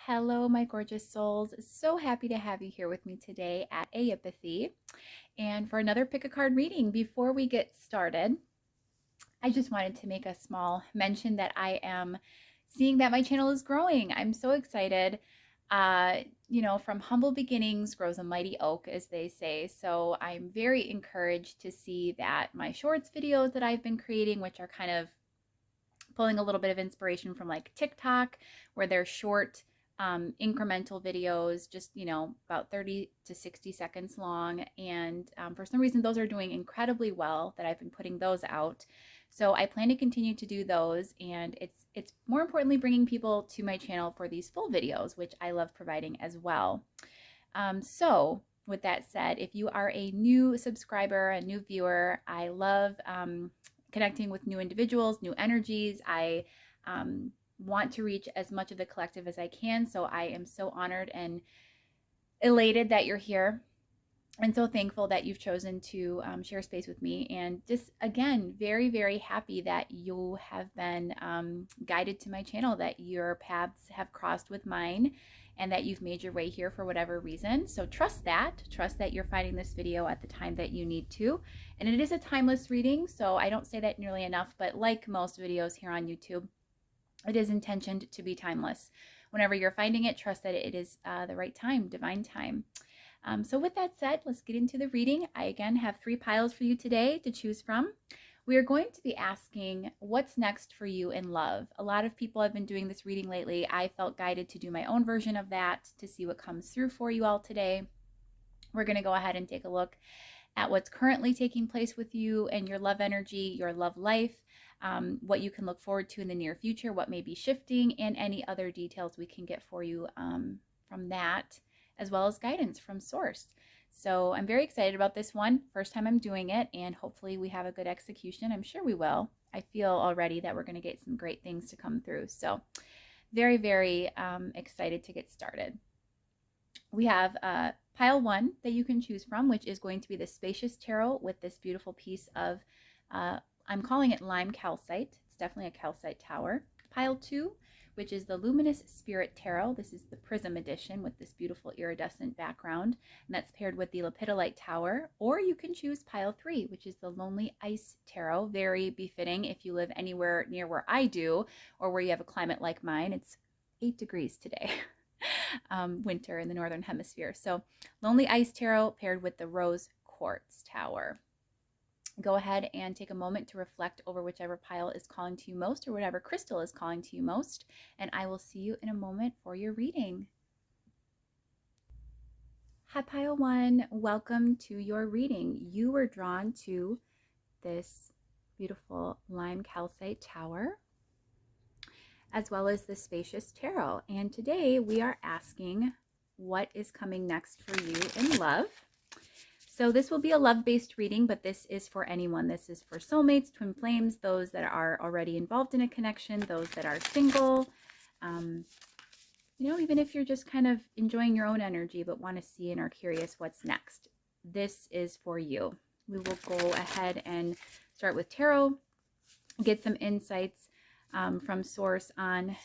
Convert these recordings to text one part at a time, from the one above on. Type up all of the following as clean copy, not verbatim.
Hello, my gorgeous souls. So happy to have you here with me today at Aeipathy and for another pick a card reading. Before we get started, I just wanted to make a small mention that I am seeing that my channel is growing. I'm so excited. From humble beginnings grows a mighty oak, as they say. So I'm very encouraged to see that my shorts videos that I've been creating, which are kind of pulling a little bit of inspiration from like TikTok, where they're short, incremental videos, just, about 30 to 60 seconds long. And for some reason, those are doing incredibly well that I've been putting those out. So I plan to continue to do those. And it's more importantly, bringing people to my channel for these full videos, which I love providing as well. So with that said, if you are a new subscriber, a new viewer, I love connecting with new individuals, new energies. I want to reach as much of the collective as I can. So I am so honored and elated that you're here. And so thankful that you've chosen to share space with me. And just, again, very, very happy that you have been guided to my channel, that your paths have crossed with mine, and that you've made your way here for whatever reason. So trust that you're finding this video at the time that you need to. And it is a timeless reading, so I don't say that nearly enough, but like most videos here on YouTube, it is intentioned to be timeless. Whenever you're finding it, trust that it is the right time, divine time. So with that said, let's get into the reading. I again have 3 piles for you today to choose from. We are going to be asking what's next for you in love. A lot of people have been doing this reading lately. I felt guided to do my own version of that to see what comes through for you all today. We're going to go ahead and take a look at what's currently taking place with you and your love energy, your love life, what you can look forward to in the near future, what may be shifting, and any other details we can get for you from that, as well as guidance from source. So I'm very excited about this one. First time I'm doing it, and hopefully we have a good execution. I'm sure we will. I feel already that we're going to get some great things to come through. So very, very excited to get started. We have pile 1 that you can choose from, which is going to be the Spacious Tarot with this beautiful piece of, I'm calling it lime calcite. It's definitely a calcite tower. Pile 2, which is the Luminous Spirit Tarot. This is the Prism edition with this beautiful iridescent background, and that's paired with the Lepidolite Tower. Or you can choose pile 3, which is the Lonely Ice Tarot. Very befitting if you live anywhere near where I do, or where you have a climate like mine. It's 8 degrees today. Winter in the Northern Hemisphere. So Lonely Ice Tarot paired with the Rose Quartz Tower. Go ahead and take a moment to reflect over whichever pile is calling to you most, or whatever crystal is calling to you most, and I will see you in a moment for your reading. Hi, pile 1. Welcome to your reading. You were drawn to this beautiful lime calcite tower, as well as the Spacious Tarot. And today we are asking what is coming next for you in love. So this will be a love-based reading, but this is for anyone. This is for soulmates, twin flames, those that are already involved in a connection, those that are single. Even if you're just kind of enjoying your own energy but want to see and are curious what's next, this is for you. We will go ahead and start with tarot, get some insights from source on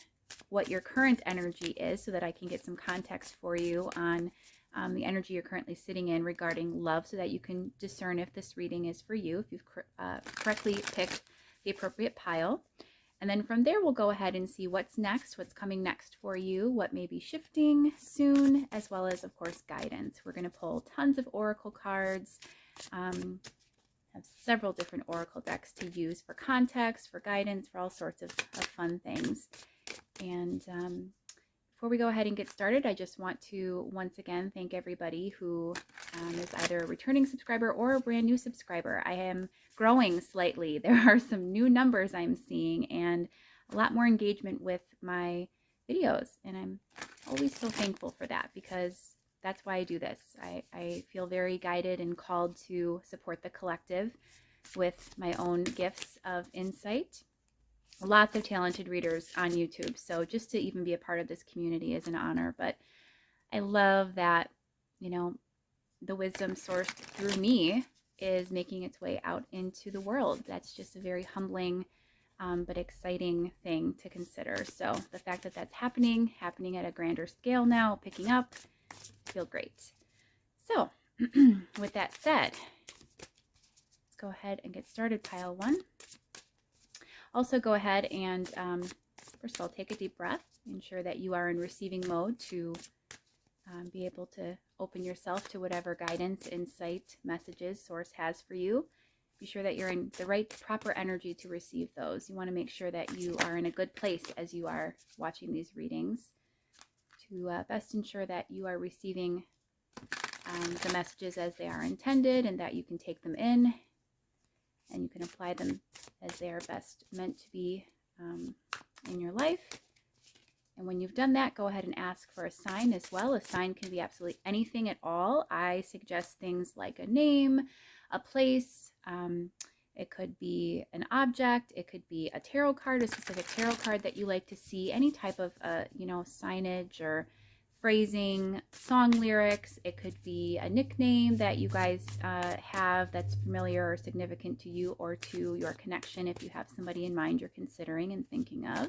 what your current energy is, so that I can get some context for you on the energy you're currently sitting in regarding love, so that you can discern if this reading is for you, if you've correctly picked the appropriate pile. And then from there, we'll go ahead and see what's next, what's coming next for you, what may be shifting soon, as well as, of course, guidance. We're going to pull tons of oracle cards. Have several different oracle decks to use for context, for guidance, for all sorts of fun things. And before we go ahead and get started, I just want to once again thank everybody who is either a returning subscriber or a brand new subscriber. I am growing slightly. There are some new numbers I'm seeing and a lot more engagement with my videos. And I'm always so thankful for that, because that's why I do this. I feel very guided and called to support the collective with my own gifts of insight. Lots of talented readers on YouTube, so just to even be a part of this community is an honor. But I love that, the wisdom sourced through me is making its way out into the world. That's just a very humbling but exciting thing to consider. So the fact that that's happening at a grander scale now, picking up, feel great. So with that said, let's go ahead and get started, pile one. Also go ahead and first of all, take a deep breath. Ensure that you are in receiving mode to be able to open yourself to whatever guidance, insight, messages Source has for you. Be sure that you're in the right, proper energy to receive those. You want to make sure that you are in a good place as you are watching these readings to best ensure that you are receiving the messages as they are intended, and that you can take them in and you can apply them as they are best meant to be in your life. And when you've done that, go ahead and ask for a sign as well. A sign can be absolutely anything at all. I suggest things like a name, a place. It could be an object. It could be a tarot card, a specific tarot card that you like to see. Any type of, signage or phrasing, song lyrics. It could be a nickname that you guys have that's familiar or significant to you or to your connection if you have somebody in mind you're considering and thinking of.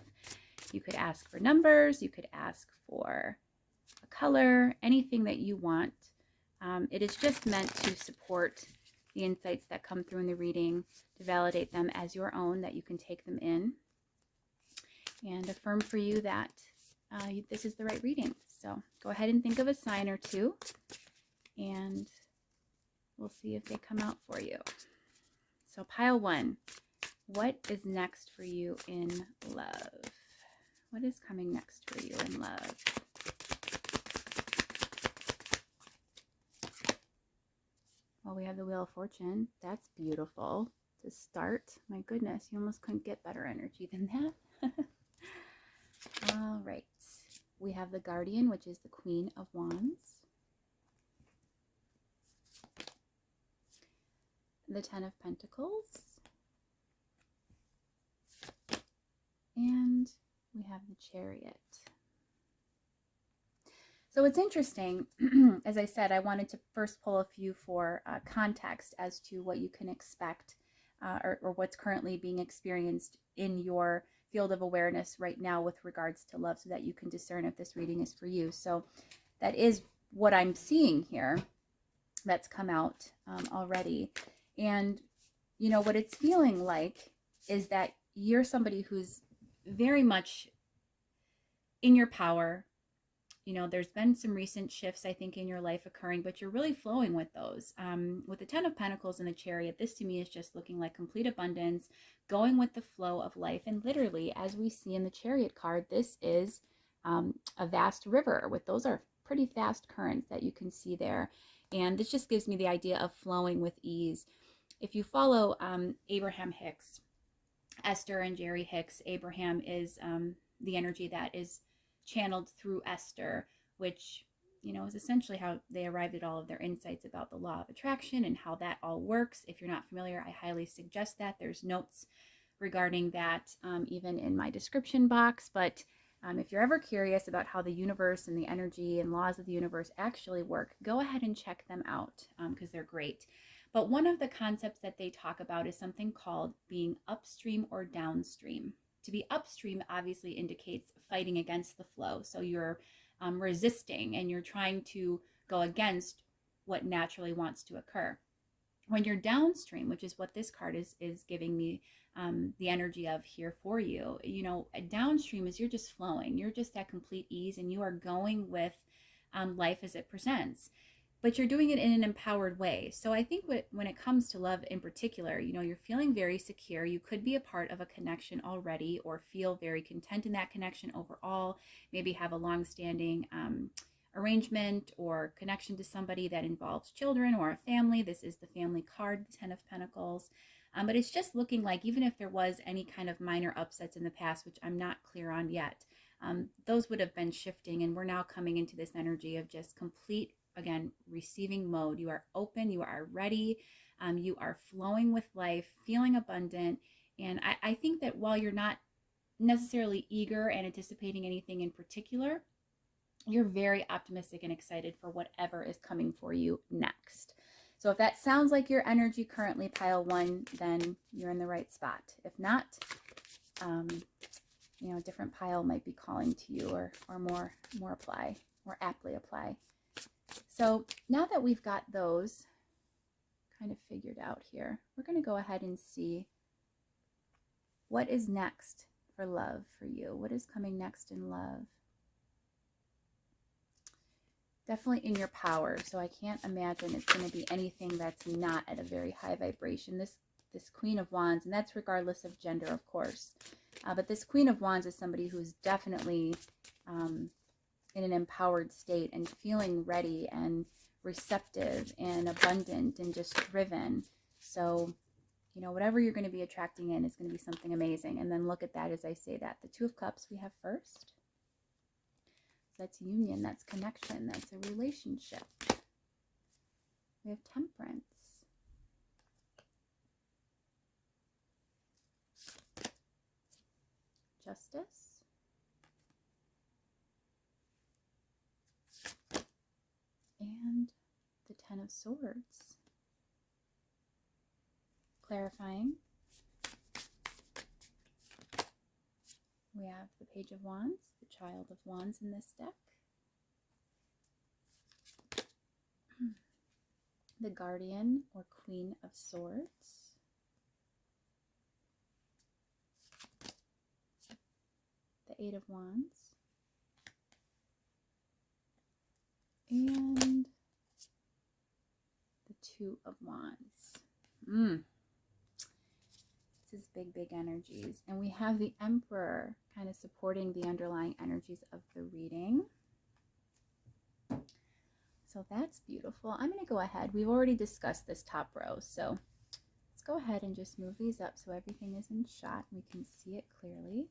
You could ask for numbers, you could ask for a color, anything that you want. It is just meant to support the insights that come through in the reading, to validate them as your own, that you can take them in, and affirm for you that this is the right reading. So go ahead and think of a sign or two, and we'll see if they come out for you. So pile one, what is next for you in love? What is coming next for you in love? Well, we have the Wheel of Fortune. That's beautiful to start. My goodness, you almost couldn't get better energy than that. All right. We have the Guardian, which is the Queen of Wands. The Ten of Pentacles. And we have the Chariot. So it's interesting. As I said, I wanted to first pull a few for context as to what you can expect or what's currently being experienced in your field of awareness right now with regards to love, so that you can discern if this reading is for you. So that is what I'm seeing here that's come out already. And, you know, what it's feeling like is that you're somebody who's very much in your power. You know, there's been some recent shifts, I think, in your life occurring, but you're really flowing with those. With the Ten of Pentacles and the Chariot, this to me is just looking like complete abundance, going with the flow of life. And literally, as we see in the Chariot card, this is a vast river. With those are pretty fast currents that you can see there. And this just gives me the idea of flowing with ease. If you follow Abraham Hicks, Esther and Jerry Hicks, Abraham is the energy that is channeled through Esther, which, you know, is essentially how they arrived at all of their insights about the law of attraction and how that all works. If you're not familiar, I highly suggest that. There's notes regarding that even in my description box. But if you're ever curious about how the universe and the energy and laws of the universe actually work, go ahead and check them out because they're great. But one of the concepts that they talk about is something called being upstream or downstream. To be upstream obviously indicates fighting against the flow. So you're resisting and you're trying to go against what naturally wants to occur. When you're downstream, which is what this card is giving me the energy of here for you, you know, a downstream is you're just flowing. You're just at complete ease and you are going with life as it presents. But you're doing it in an empowered way. So I think when it comes to love in particular, you know, you're feeling very secure. You could be a part of a connection already or feel very content in that connection overall. Maybe have a long-standing arrangement or connection to somebody that involves children or a family. This is the family card, the Ten of Pentacles. But it's just looking like even if there was any kind of minor upsets in the past, which I'm not clear on yet, those would have been shifting. And we're now coming into this energy of just complete, again, receiving mode. You are open, you are ready, you are flowing with life, feeling abundant. And I think that while you're not necessarily eager and anticipating anything in particular, you're very optimistic and excited for whatever is coming for you next. So if that sounds like your energy currently, pile one, then you're in the right spot. If not, you know, a different pile might be calling to you, or more aptly apply. So now that we've got those kind of figured out here, we're going to go ahead and see what is next for love for you. What is coming next in love? Definitely in your power. So I can't imagine it's going to be anything that's not at a very high vibration. This Queen of Wands, and that's regardless of gender, of course. But this Queen of Wands is somebody who's definitely in an empowered state and feeling ready and receptive and abundant and just driven. So, you know, whatever you're going to be attracting in is going to be something amazing. And then look at that as I say that. The Two of Cups we have first. That's union, that's connection, that's a relationship. We have Temperance. Justice. And the Ten of Swords. Clarifying. We have the Page of Wands, the Child of Wands in this deck. The Guardian or Queen of Swords. The Eight of Wands. And the Two of Wands. This is big, big energies. And we have the Emperor kind of supporting the underlying energies of the reading. So that's beautiful. I'm going to go ahead. We've already discussed this top row. So let's go ahead and just move these up so everything is in shot. We can see it clearly.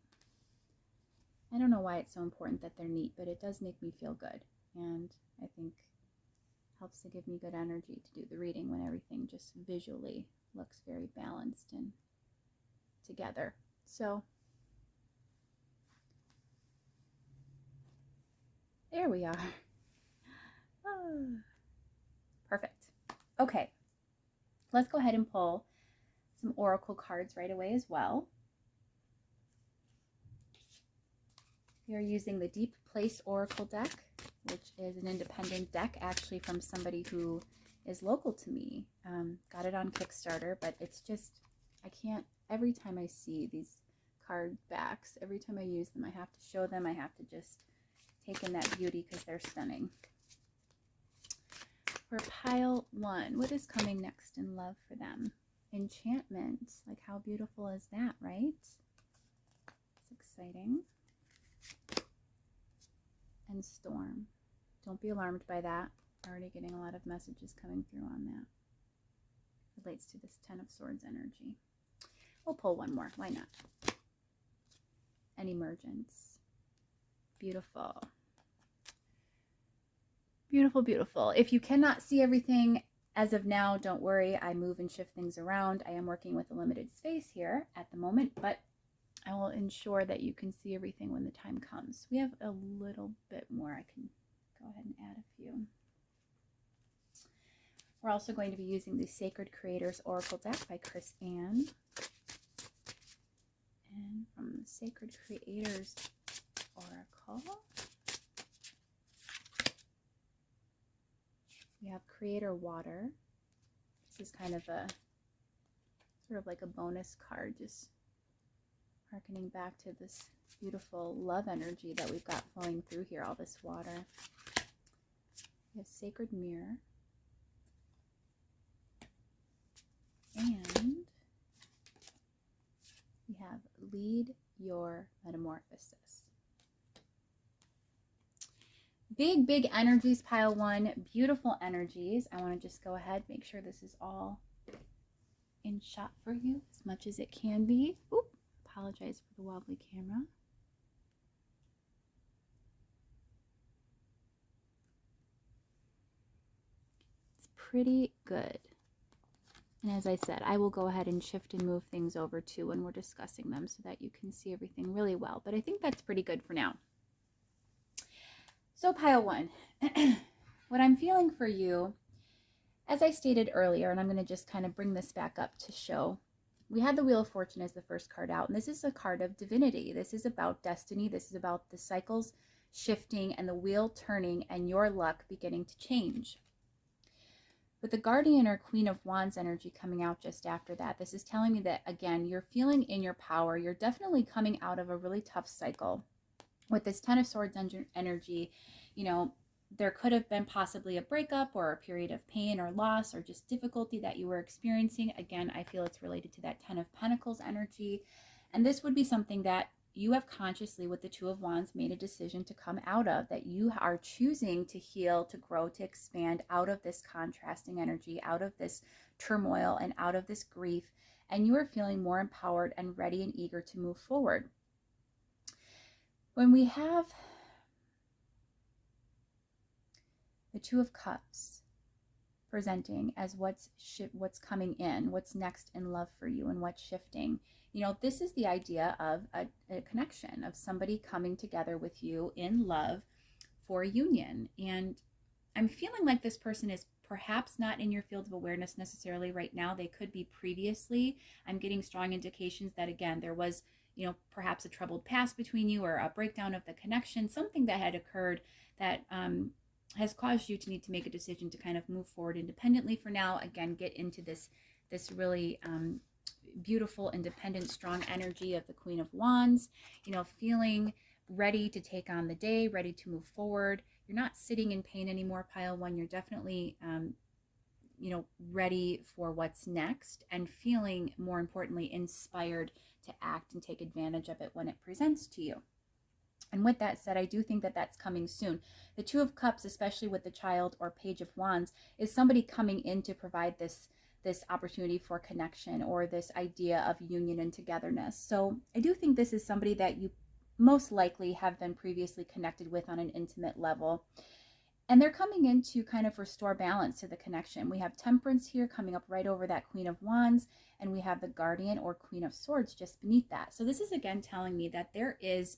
I don't know why it's so important that they're neat, but it does make me feel good. And I think helps to give me good energy to do the reading when everything just visually looks very balanced and together. So there we are. Perfect. Okay, let's go ahead and pull some oracle cards right away as well. We are using the Deep Place Oracle deck, which is an independent deck actually from somebody who is local to me. Got it on Kickstarter, but it's just, I can't, every time I see these card backs, every time I use them, I have to show them, I have to just take in that beauty because they're stunning. For pile one, what is coming next in love for them? Enchantment. Like, how beautiful is that, right? It's exciting. And Storm. Don't be alarmed by that. Already getting a lot of messages coming through on that. Relates to this Ten of Swords energy. We'll pull one more. Why not? An Emergence. Beautiful. Beautiful, beautiful. If you cannot see everything as of now, don't worry. I move and shift things around. I am working with a limited space here at the moment, but I will ensure that you can see everything when the time comes. We have a little bit more. I can go ahead and add a few. We're also going to be using the Sacred Creators Oracle deck by Chris Ann. And from the Sacred Creators Oracle, we have Creator Water. This is kind of a, sort of like a bonus card, just harkening back to this beautiful love energy that we've got flowing through here, all this water. We have Sacred Mirror. And we have Lead Your Metamorphosis. Big, big energies, pile one. Beautiful energies. I want to just go ahead, make sure this is all in shot for you as much as it can be. Oop, apologize for the wobbly camera. It's pretty good. And as I said, I will go ahead and shift and move things over too when we're discussing them so that you can see everything really well. But I think that's pretty good for now. So pile one, what I'm feeling for you, as I stated earlier, and I'm going to just kind of bring this back up to show we had the Wheel of Fortune as the first card out, and this is a card of divinity. This is about destiny. This is about the cycles shifting and the wheel turning and your luck beginning to change. With the Guardian or Queen of Wands energy coming out just after that, this is telling me that, again, you're feeling in your power. You're definitely coming out of a really tough cycle. With this Ten of Swords energy, you know, there could have been possibly a breakup or a period of pain or loss or just difficulty that you were experiencing. Again, I feel it's related to that Ten of Pentacles energy. And this would be something that you have consciously, with the Two of Wands, made a decision to come out of, that you are choosing to heal, to grow, to expand out of this contrasting energy, out of this turmoil and out of this grief. And you are feeling more empowered and ready and eager to move forward. When we have the Two of Cups presenting as what's coming in, what's next in love for you and what's shifting, you know, this is the idea of a connection, of somebody coming together with you in love for a union. And I'm feeling like this person is perhaps not in your field of awareness necessarily right now. They could be previously. I'm getting strong indications that, again, there was, you know, perhaps a troubled past between you or a breakdown of the connection, something that had occurred that has caused you to need to make a decision to kind of move forward independently for now. Again, get into this really beautiful, independent, strong energy of the Queen of Wands, you know, feeling ready to take on the day, ready to move forward. You're not sitting in pain anymore, pile one. You're definitely, you know, ready for what's next and feeling, more importantly, inspired to act and take advantage of it when it presents to you. And with that said, I do think that that's coming soon. The Two of Cups, especially with the Child or Page of Wands, is somebody coming in to provide this opportunity for connection or this idea of union and togetherness. So I do think this is somebody that you most likely have been previously connected with on an intimate level. And they're coming in to kind of restore balance to the connection. We have Temperance here coming up right over that Queen of Wands, and we have the Guardian or Queen of Swords just beneath that. So this is again telling me that there is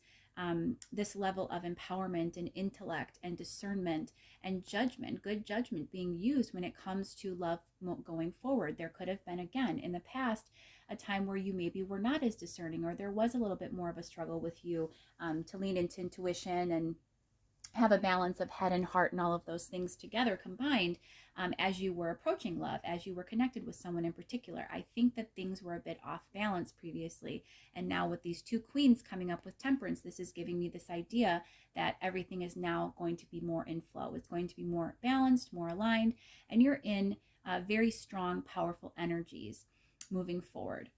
this level of empowerment and intellect and discernment and judgment, good judgment being used when it comes to love going forward. There could have been, again, in the past, a time where you maybe were not as discerning, or there was a little bit more of a struggle with you to lean into intuition and have a balance of head and heart and all of those things together combined as you were approaching love, as you were connected with someone in particular. I think that things were a bit off balance previously. And now with these two queens coming up with Temperance, this is giving me this idea that everything is now going to be more in flow. It's going to be more balanced, more aligned, and you're in very strong, powerful energies moving forward.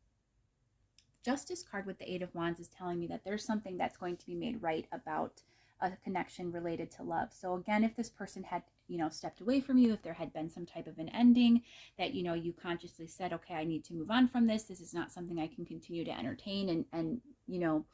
Justice card with the Eight of Wands is telling me that there's something that's going to be made right about a connection related to love. So again, if this person had, you know, stepped away from you, if there had been some type of an ending that, you know, you consciously said, okay, I need to move on from this. This is not something I can continue to entertain and you know,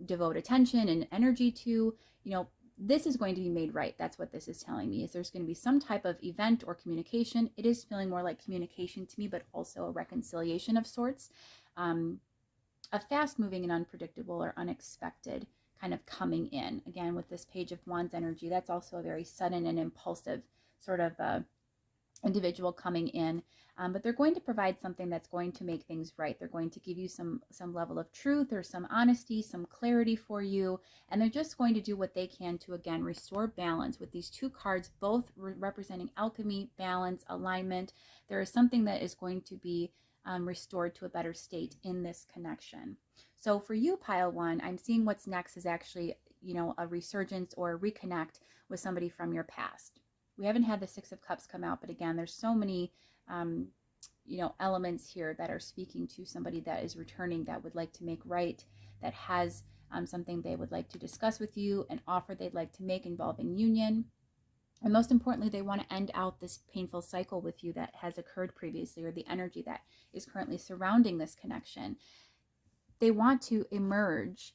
devote attention and energy to, you know, this is going to be made right. That's what this is telling me, is there's going to be some type of event or communication. It is feeling more like communication to me, but also a reconciliation of sorts, a fast moving and unpredictable or unexpected kind of coming in. Again, with this Page of Wands energy, that's also a very sudden and impulsive sort of individual coming in, but they're going to provide something that's going to make things right. They're going to give you some level of truth or some honesty, some clarity for you, and they're just going to do what they can to, again, restore balance. With these two cards both representing alchemy, balance, alignment, there is something that is going to be restored to a better state in this connection. So for you, pile one, I'm seeing what's next is actually, you know, a resurgence or a reconnect with somebody from your past. We haven't had the Six of Cups come out, but again, there's so many, you know, elements here that are speaking to somebody that is returning, that would like to make right, that has something they would like to discuss with you, an offer they'd like to make involving union. And most importantly, they want to end out this painful cycle with you that has occurred previously, or the energy that is currently surrounding this connection. They want to emerge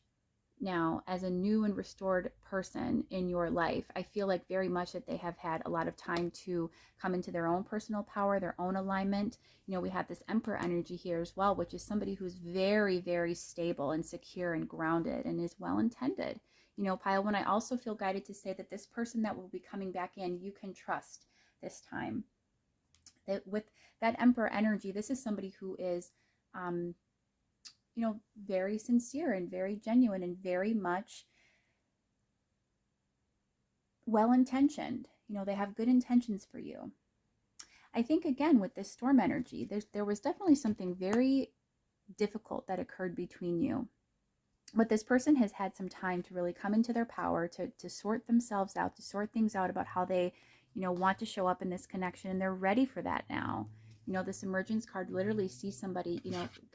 now as a new and restored person in your life. I feel like very much that they have had a lot of time to come into their own personal power, their own alignment. You know, we have this Emperor energy here as well, which is somebody who's very, very stable and secure and grounded and is well-intended. You know, pile one, I also feel guided to say that this person that will be coming back in, you can trust this time. That with that Emperor energy, this is somebody who is very sincere and very genuine and very much well-intentioned. They have good intentions for you. I think, again, with this storm energy, there was definitely something very difficult that occurred between you. But this person has had some time to really come into their power, to sort themselves out, to sort things out about how they, want to show up in this connection. And they're ready for that now. This emergence card literally sees somebody,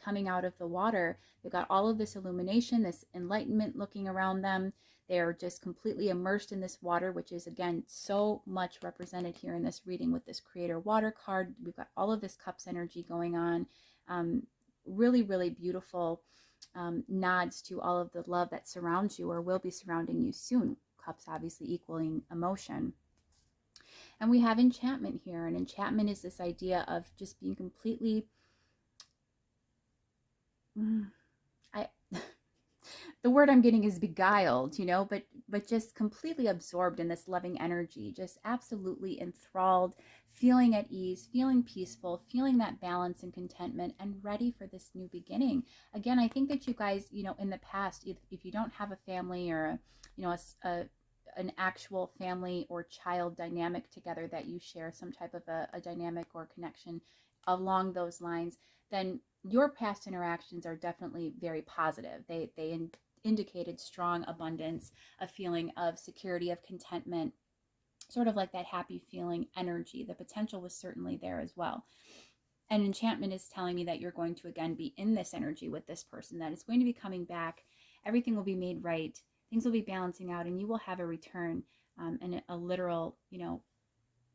coming out of the water. They've got all of this illumination, this enlightenment looking around them. They're just completely immersed in this water, which is, again, so much represented here in this reading with this creator water card. We've got all of this cups energy going on. Really, really beautiful nods to all of the love that surrounds you or will be surrounding you soon. Cups obviously equaling emotion. And we have enchantment here. And enchantment is this idea of just being completely, the word I'm getting is beguiled, but just completely absorbed in this loving energy, just absolutely enthralled, feeling at ease, feeling peaceful, feeling that balance and contentment, and ready for this new beginning. Again, I think that you guys, in the past, if you don't have a family or an actual family or child dynamic together, that you share some type of a dynamic or connection along those lines, then your past interactions are definitely very positive. They indicated strong abundance, a feeling of security, of contentment, sort of like that happy feeling energy. The potential was certainly there as well. And enchantment is telling me that you're going to, again, be in this energy with this person, that it's going to be coming back. Everything will be made right. Things will be balancing out, and you will have a return and a literal,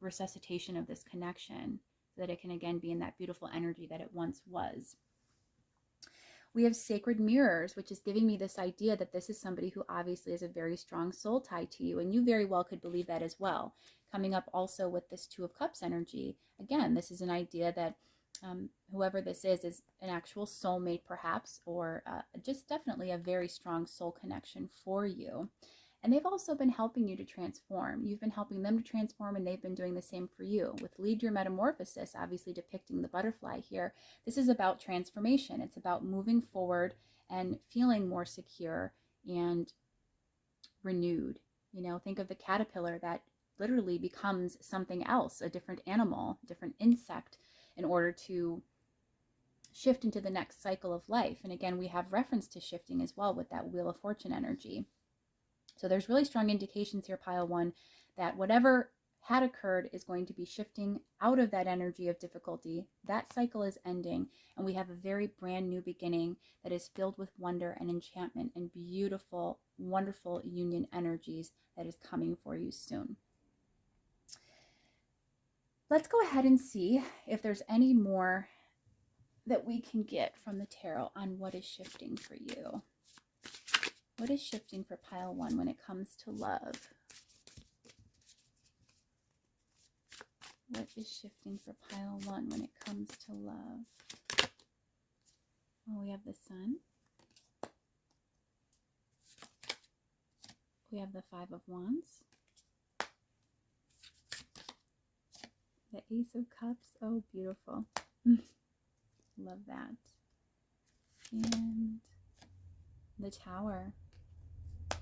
resuscitation of this connection, so that it can, again, be in that beautiful energy that it once was. We have sacred mirrors, which is giving me this idea that this is somebody who obviously has a very strong soul tie to you, and you very well could believe that as well. Coming up also with this Two of Cups energy, again, this is an idea that whoever this is an actual soulmate perhaps, or just definitely a very strong soul connection for you. And they've also been helping you to transform. You've been helping them to transform, and they've been doing the same for you. With Lead Your Metamorphosis, obviously depicting the butterfly here, this is about transformation. It's about moving forward and feeling more secure and renewed. Think of the caterpillar that literally becomes something else, a different animal, different insect, in order to shift into the next cycle of life. And again, we have reference to shifting as well with that Wheel of Fortune energy. So there's really strong indications here, pile one, that whatever had occurred is going to be shifting out of that energy of difficulty. That cycle is ending, and we have a very brand new beginning that is filled with wonder and enchantment and beautiful, wonderful union energies that is coming for you soon. Let's go ahead and see if there's any more that we can get from the tarot on what is shifting for you. What is shifting for pile one when it comes to love? What is shifting for pile one when it comes to love? Oh, we have the Sun. We have the Five of Wands. The Ace of Cups. Oh, beautiful. Love that. And the Tower.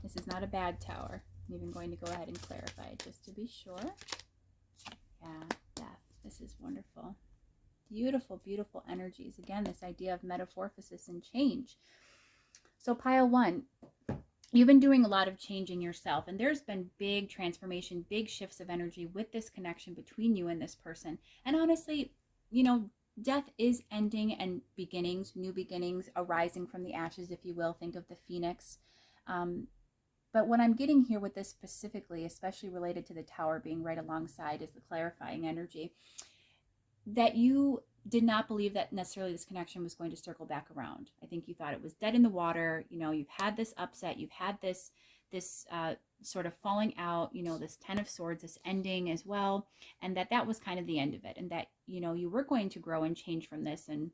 This is not a bad tower. I'm even going to go ahead and clarify it just to be sure. Yeah, death. This is wonderful. Beautiful, beautiful energies. Again, this idea of metamorphosis and change. So pile one, you've been doing a lot of changing yourself, and there's been big transformation, big shifts of energy with this connection between you and this person. And honestly, death is ending and beginnings, new beginnings arising from the ashes, if you will. Think of the phoenix. But what I'm getting here with this specifically, especially related to the Tower being right alongside, is the clarifying energy. That you did not believe that necessarily this connection was going to circle back around. I think you thought it was dead in the water. You've had this upset. You've had this sort of falling out, this Ten of Swords, this ending as well. And that was kind of the end of it. And that, you were going to grow and change from this and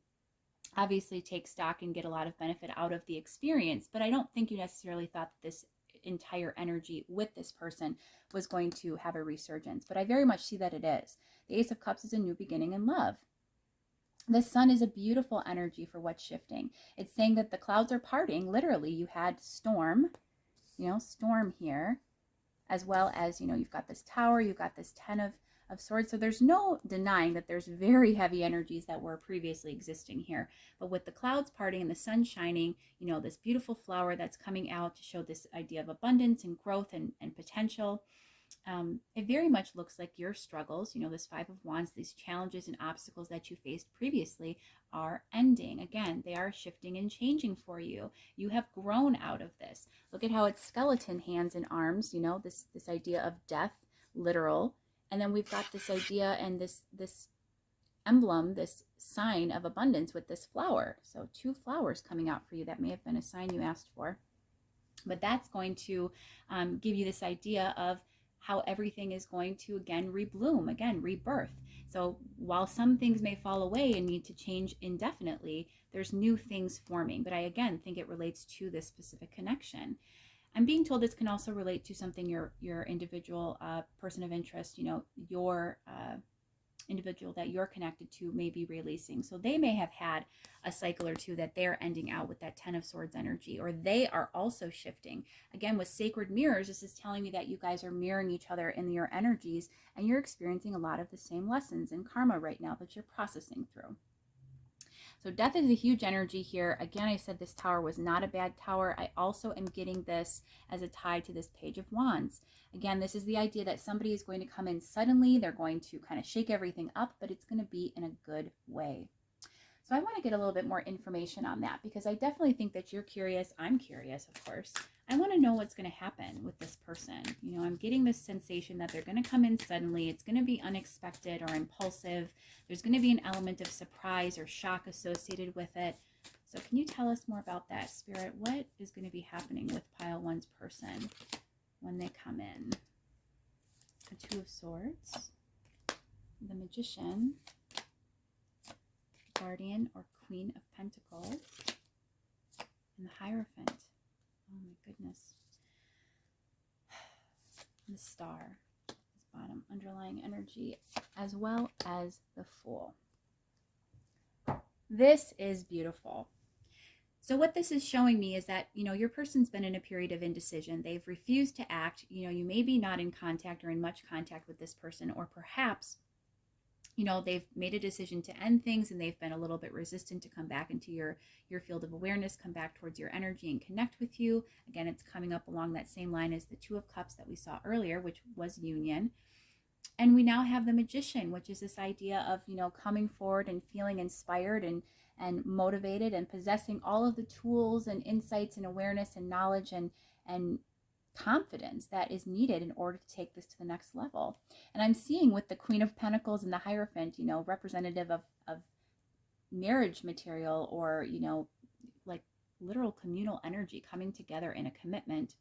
obviously take stock and get a lot of benefit out of the experience. But I don't think you necessarily thought that this entire energy with this person was going to have a resurgence. But I very much see that it is. The Ace of Cups is a new beginning in love. The sun is a beautiful energy for what's shifting. It's saying that the clouds are parting. Literally, you had storm, storm here, as well as, you've got this tower, you've got this 10 of swords. So there's no denying that there's very heavy energies that were previously existing here. But with the clouds parting and the sun shining, this beautiful flower that's coming out to show this idea of abundance and growth and potential. It very much looks like your struggles, this Five of Wands, these challenges and obstacles that you faced previously are ending. Again, they are shifting and changing for you. You have grown out of this. Look at how it's skeleton hands and arms, this idea of death, literal. And then we've got this idea and this emblem, this sign of abundance with this flower. So 2 flowers coming out for you. That may have been a sign you asked for. But that's going to give you this idea of how everything is going to, again, rebloom, again, rebirth. So while some things may fall away and need to change indefinitely, there's new things forming. But I, again, think it relates to this specific connection. I'm being told this can also relate to something your individual person of interest, your individual that you're connected to may be releasing. So they may have had a cycle or two that they're ending out with that 10 of Swords energy, or they are also shifting. Again, with sacred mirrors, this is telling me that you guys are mirroring each other in your energies, and you're experiencing a lot of the same lessons in karma right now that you're processing through. So death is a huge energy here. Again, I said this tower was not a bad tower. I also am getting this as a tie to this Page of Wands. Again, this is the idea that somebody is going to come in suddenly. They're going to kind of shake everything up, but it's going to be in a good way. So I want to get a little bit more information on that, because I definitely think that you're curious. I'm curious, of course. I want to know what's going to happen with this person. I'm getting this sensation that they're going to come in suddenly. It's going to be unexpected or impulsive. There's going to be an element of surprise or shock associated with it. So can you tell us more about that, Spirit? What is going to be happening with Pile 1's person when they come in? The 2 of Swords, the Magician, Guardian or Queen of Pentacles, and the Hierophant. Oh my goodness. The Star is bottom, underlying energy, as well as the Fool. This is beautiful. So what this is showing me is that, your person's been in a period of indecision. They've refused to act. You may be not in contact or in much contact with this person, or perhaps they've made a decision to end things and they've been a little bit resistant to come back into your field of awareness, come back towards your energy and connect with you. Again, it's coming up along that same line as the 2 of Cups that we saw earlier, which was union. And we now have the Magician, which is this idea of, coming forward and feeling inspired and motivated and possessing all of the tools and insights and awareness and knowledge and confidence that is needed in order to take this to the next level. And I'm seeing with the Queen of Pentacles and the Hierophant, representative of marriage material, or, like literal communal energy coming together in a commitment,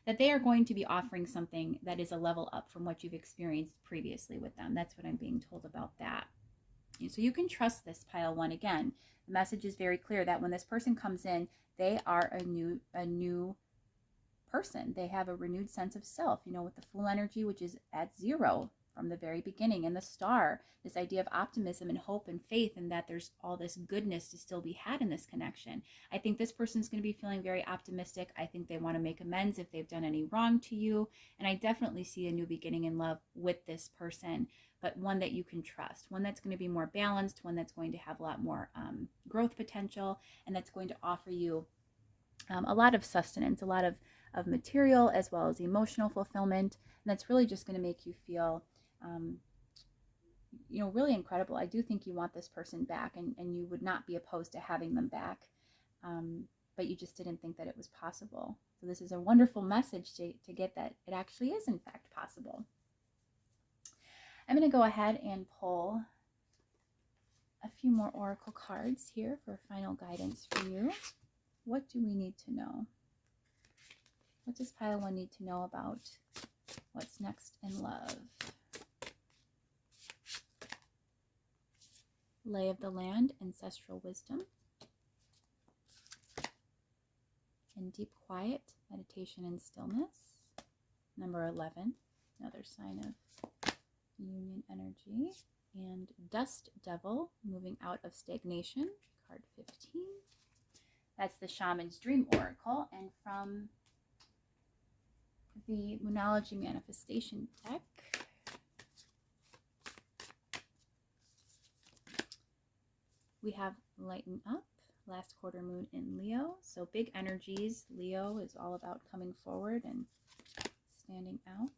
that they are going to be offering something that is a level up from what you've experienced previously with them. That's what I'm being told about that. So you can trust this, Pile 1. Again, the message is very clear that when this person comes in, they are a new person. They have a renewed sense of self, with the Fool energy, which is at 0 from the very beginning, and the Star, this idea of optimism and hope and faith, and that there's all this goodness to still be had in this connection. I think this person's going to be feeling very optimistic. I think they want to make amends if they've done any wrong to you, and I definitely see a new beginning in love with this person, but one that you can trust, one that's going to be more balanced, one that's going to have a lot more growth potential, and that's going to offer you a lot of sustenance, a lot of material as well as emotional fulfillment, and that's really just going to make you feel really incredible. I do think you want this person back, and you would not be opposed to having them back, but you just didn't think that it was possible. So this is a wonderful message to get that it actually is in fact possible. I'm going to go ahead and pull a few more oracle cards here for final guidance for you. What do we need to know? What does Pile 1 need to know about what's next in love? Lay of the land, ancestral wisdom, and deep quiet, meditation and stillness. Number 11, another sign of union energy, And Dust Devil, moving out of stagnation, card 15. That's the Shaman's Dream Oracle. And from the Moonology Manifestation deck, we have Lighten Up, last quarter moon in Leo. So big energies. Leo is all about coming forward and standing out.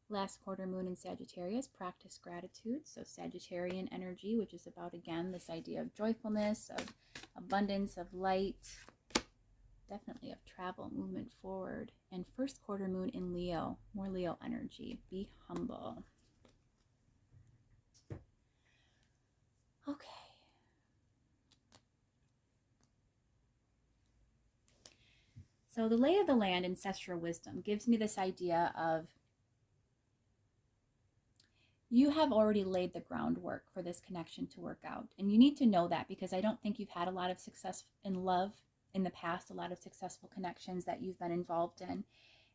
Last quarter moon in Sagittarius, practice gratitude. So Sagittarian energy, which is about, again, this idea of joyfulness, of abundance, of light, definitely of travel, movement forward. And first quarter moon in Leo, more Leo energy. Be humble. Okay. So the lay of the land, ancestral wisdom, gives me this idea of you have already laid the groundwork for this connection to work out. And you need to know that, because I don't think you've had a lot of success in love in the past, a lot of successful connections that you've been involved in.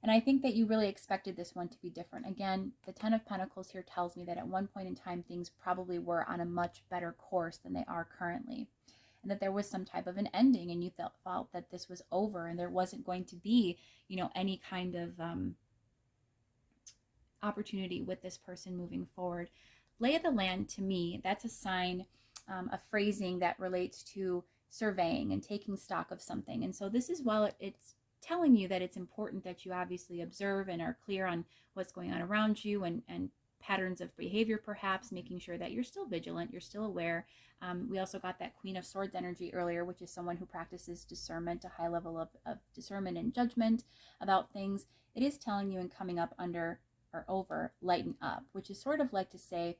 And I think that you really expected this one to be different. Again, the Ten of Pentacles here tells me that at one point in time, things probably were on a much better course than they are currently. And that there was some type of an ending, and you felt that this was over and there wasn't going to be, any kind of opportunity with this person moving forward. Lay of the land, to me, that's a sign, a phrasing that relates to surveying and taking stock of something. And so this is, while it's telling you that it's important that you obviously observe and are clear on what's going on around you, and patterns of behavior, perhaps making sure that you're still vigilant, you're still aware. We also got that Queen of Swords energy earlier, which is someone who practices discernment, a high level of discernment and judgment about things. It is telling you and coming up under or over lighten up, which is sort of like to say,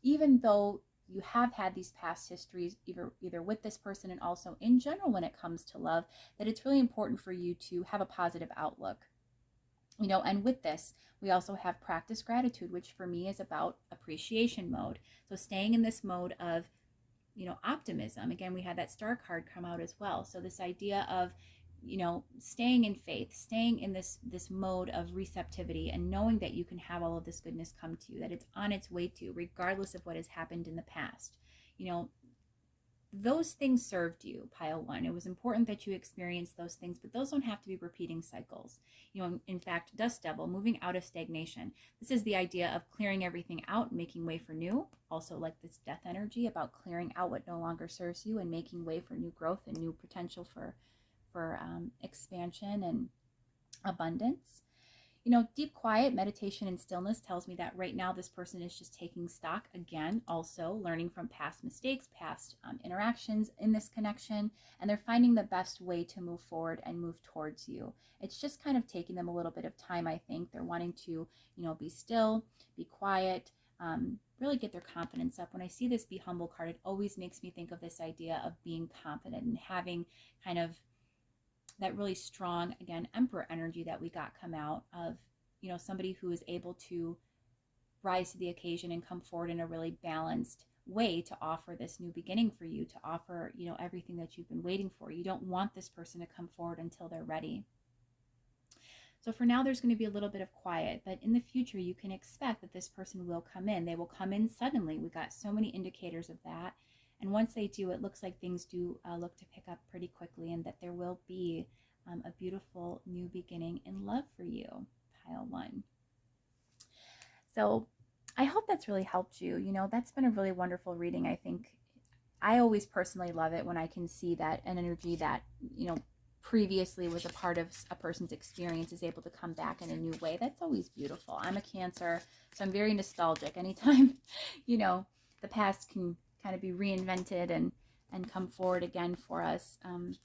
even though you have had these past histories, either with this person and also in general when it comes to love, that it's really important for you to have a positive outlook. And with this, we also have practice gratitude, which for me is about appreciation mode. So staying in this mode of, optimism. Again, we had that star card come out as well. So this idea of, staying in faith, staying in this mode of receptivity, and knowing that you can have all of this goodness come to you, that it's on its way to, regardless of what has happened in the past. Those things served you, pile one. It was important that you experience those things, but those don't have to be repeating cycles. In fact, Dust Devil, moving out of stagnation. This is the idea of clearing everything out, making way for new. Also like this death energy about clearing out what no longer serves you and making way for new growth and new potential for expansion and abundance. Deep quiet, meditation, and stillness tells me that right now this person is just taking stock, again, also learning from past mistakes, past interactions in this connection, and they're finding the best way to move forward and move towards you. It's just kind of taking them a little bit of time, I think. They're wanting to, be still, be quiet, really get their confidence up. When I see this Be Humble card, it always makes me think of this idea of being confident and having kind of that really strong, again, Emperor energy that we got come out of, somebody who is able to rise to the occasion and come forward in a really balanced way to offer this new beginning for you, to offer, everything that you've been waiting for. You don't want this person to come forward until they're ready. So for now, there's going to be a little bit of quiet, but in the future, you can expect that this person will come in. They will come in suddenly. We got so many indicators of that. And once they do, it looks like things do look to pick up pretty quickly, and that there will be a beautiful new beginning in love for you, pile one. So I hope that's really helped you. That's been a really wonderful reading. I think I always personally love it when I can see that an energy that, previously was a part of a person's experience is able to come back in a new way. That's always beautiful. I'm a Cancer, so I'm very nostalgic. Anytime, the past can kind of be reinvented and come forward again for us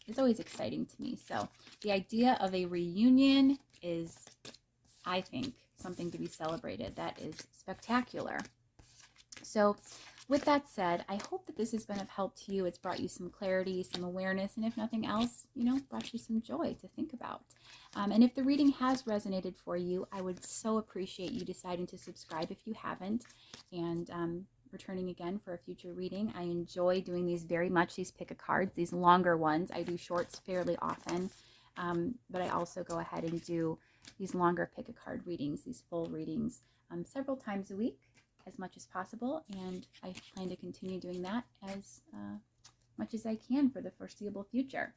is always exciting to me. So the idea of a reunion is, I think, something to be celebrated. That is spectacular. So with that said, I hope that this has been of help to you. It's brought you some clarity, some awareness, and if nothing else, brought you some joy to think about. And if the reading has resonated for you, I would so appreciate you deciding to subscribe if you haven't, and returning again for a future reading. I enjoy doing these very much, these pick-a-cards, these longer ones. I do shorts fairly often, but I also go ahead and do these longer pick-a-card readings, these full readings, several times a week. as much as possible, and I plan to continue doing that as much as I can for the foreseeable future.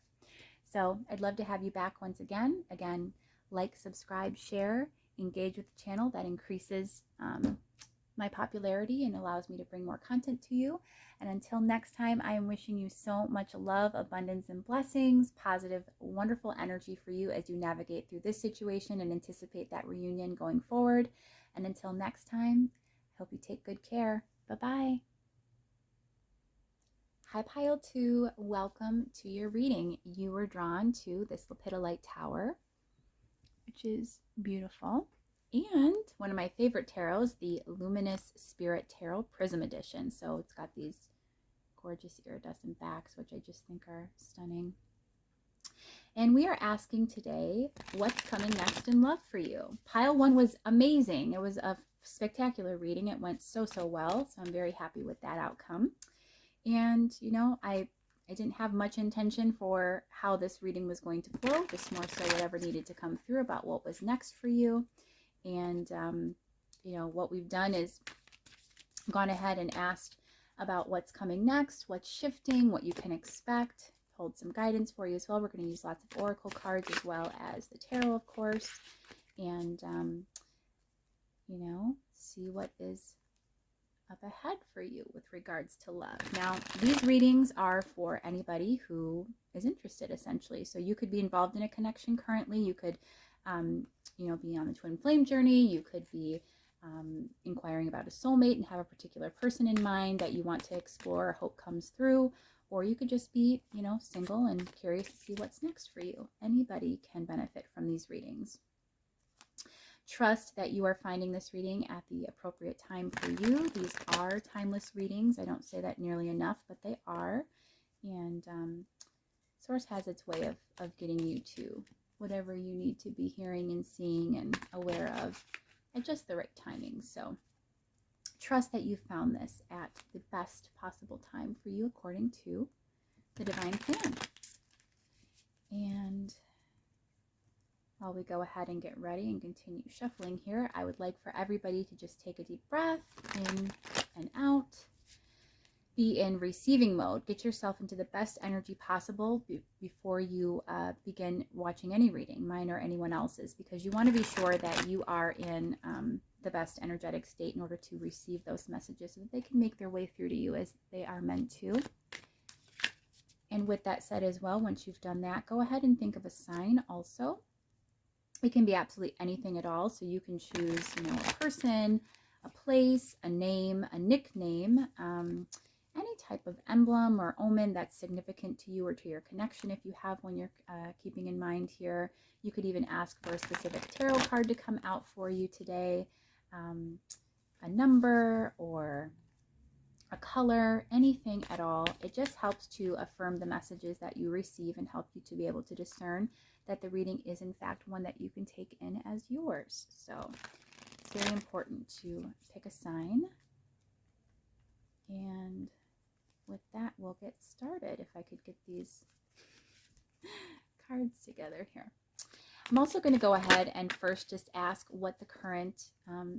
So I'd love to have you back once again. Again, like, subscribe, share, engage with the channel. That increases my popularity and allows me to bring more content to you. And until next time, I am wishing you so much love, abundance, and blessings, positive, wonderful energy for you as you navigate through this situation and anticipate that reunion going forward. And until next time, I hope you take good care. Bye-bye. Hi, Pile 2. Welcome to your reading. You were drawn to this lepidolite tower, which is beautiful. And one of my favorite tarots, the Luminous Spirit Tarot Prism Edition. So it's got these gorgeous iridescent backs, which I just think are stunning. And we are asking today, what's coming next in love for you? Pile 1 was amazing. It was a spectacular reading. It went so well. So I'm very happy with that outcome. And, you know, I didn't have much intention for how this reading was going to flow, just more so whatever needed to come through about what was next for you. And, you know, what we've done is gone ahead and asked about what's coming next, what's shifting, what you can expect, hold some guidance for you as well. We're going to use lots of oracle cards as well as the tarot, of course, and, you know, see what is up ahead for you with regards to love. Now, these readings are for anybody who is interested, essentially. So you could be involved in a connection currently. You could, you know, be on the twin flame journey. You could be inquiring about a soulmate and have a particular person in mind that you want to explore or hope comes through. Or you could just be, you know, single and curious to see what's next for you. Anybody can benefit from these readings. Trust that you are finding this reading at the appropriate time for you. These are timeless readings. I don't say that nearly enough, but they are. And Source has its way of getting you to whatever you need to be hearing and seeing and aware of at just the right timing. So trust that you found this at the best possible time for you according to the divine plan. And while we go ahead and get ready and continue shuffling here, I would like for everybody to just take a deep breath in and out. Be in receiving mode. Get yourself into the best energy possible before you begin watching any reading, mine or anyone else's, because you want to be sure that you are in the best energetic state in order to receive those messages so that they can make their way through to you as they are meant to. And with that said as well, once you've done that, go ahead and think of a sign also. It can be absolutely anything at all. So you can choose, you know, a person, a place, a name, a nickname, any type of emblem or omen that's significant to you or to your connection if you have one you're keeping in mind here. You could even ask for a specific tarot card to come out for you today, a number or a color, anything at all. It just helps to affirm the messages that you receive and help you to be able to discern that the reading is in fact one that you can take in as yours. So it's very important to pick a sign. And with that, we'll get started. If I could get these cards together here. I'm also going to go ahead and first just ask what the current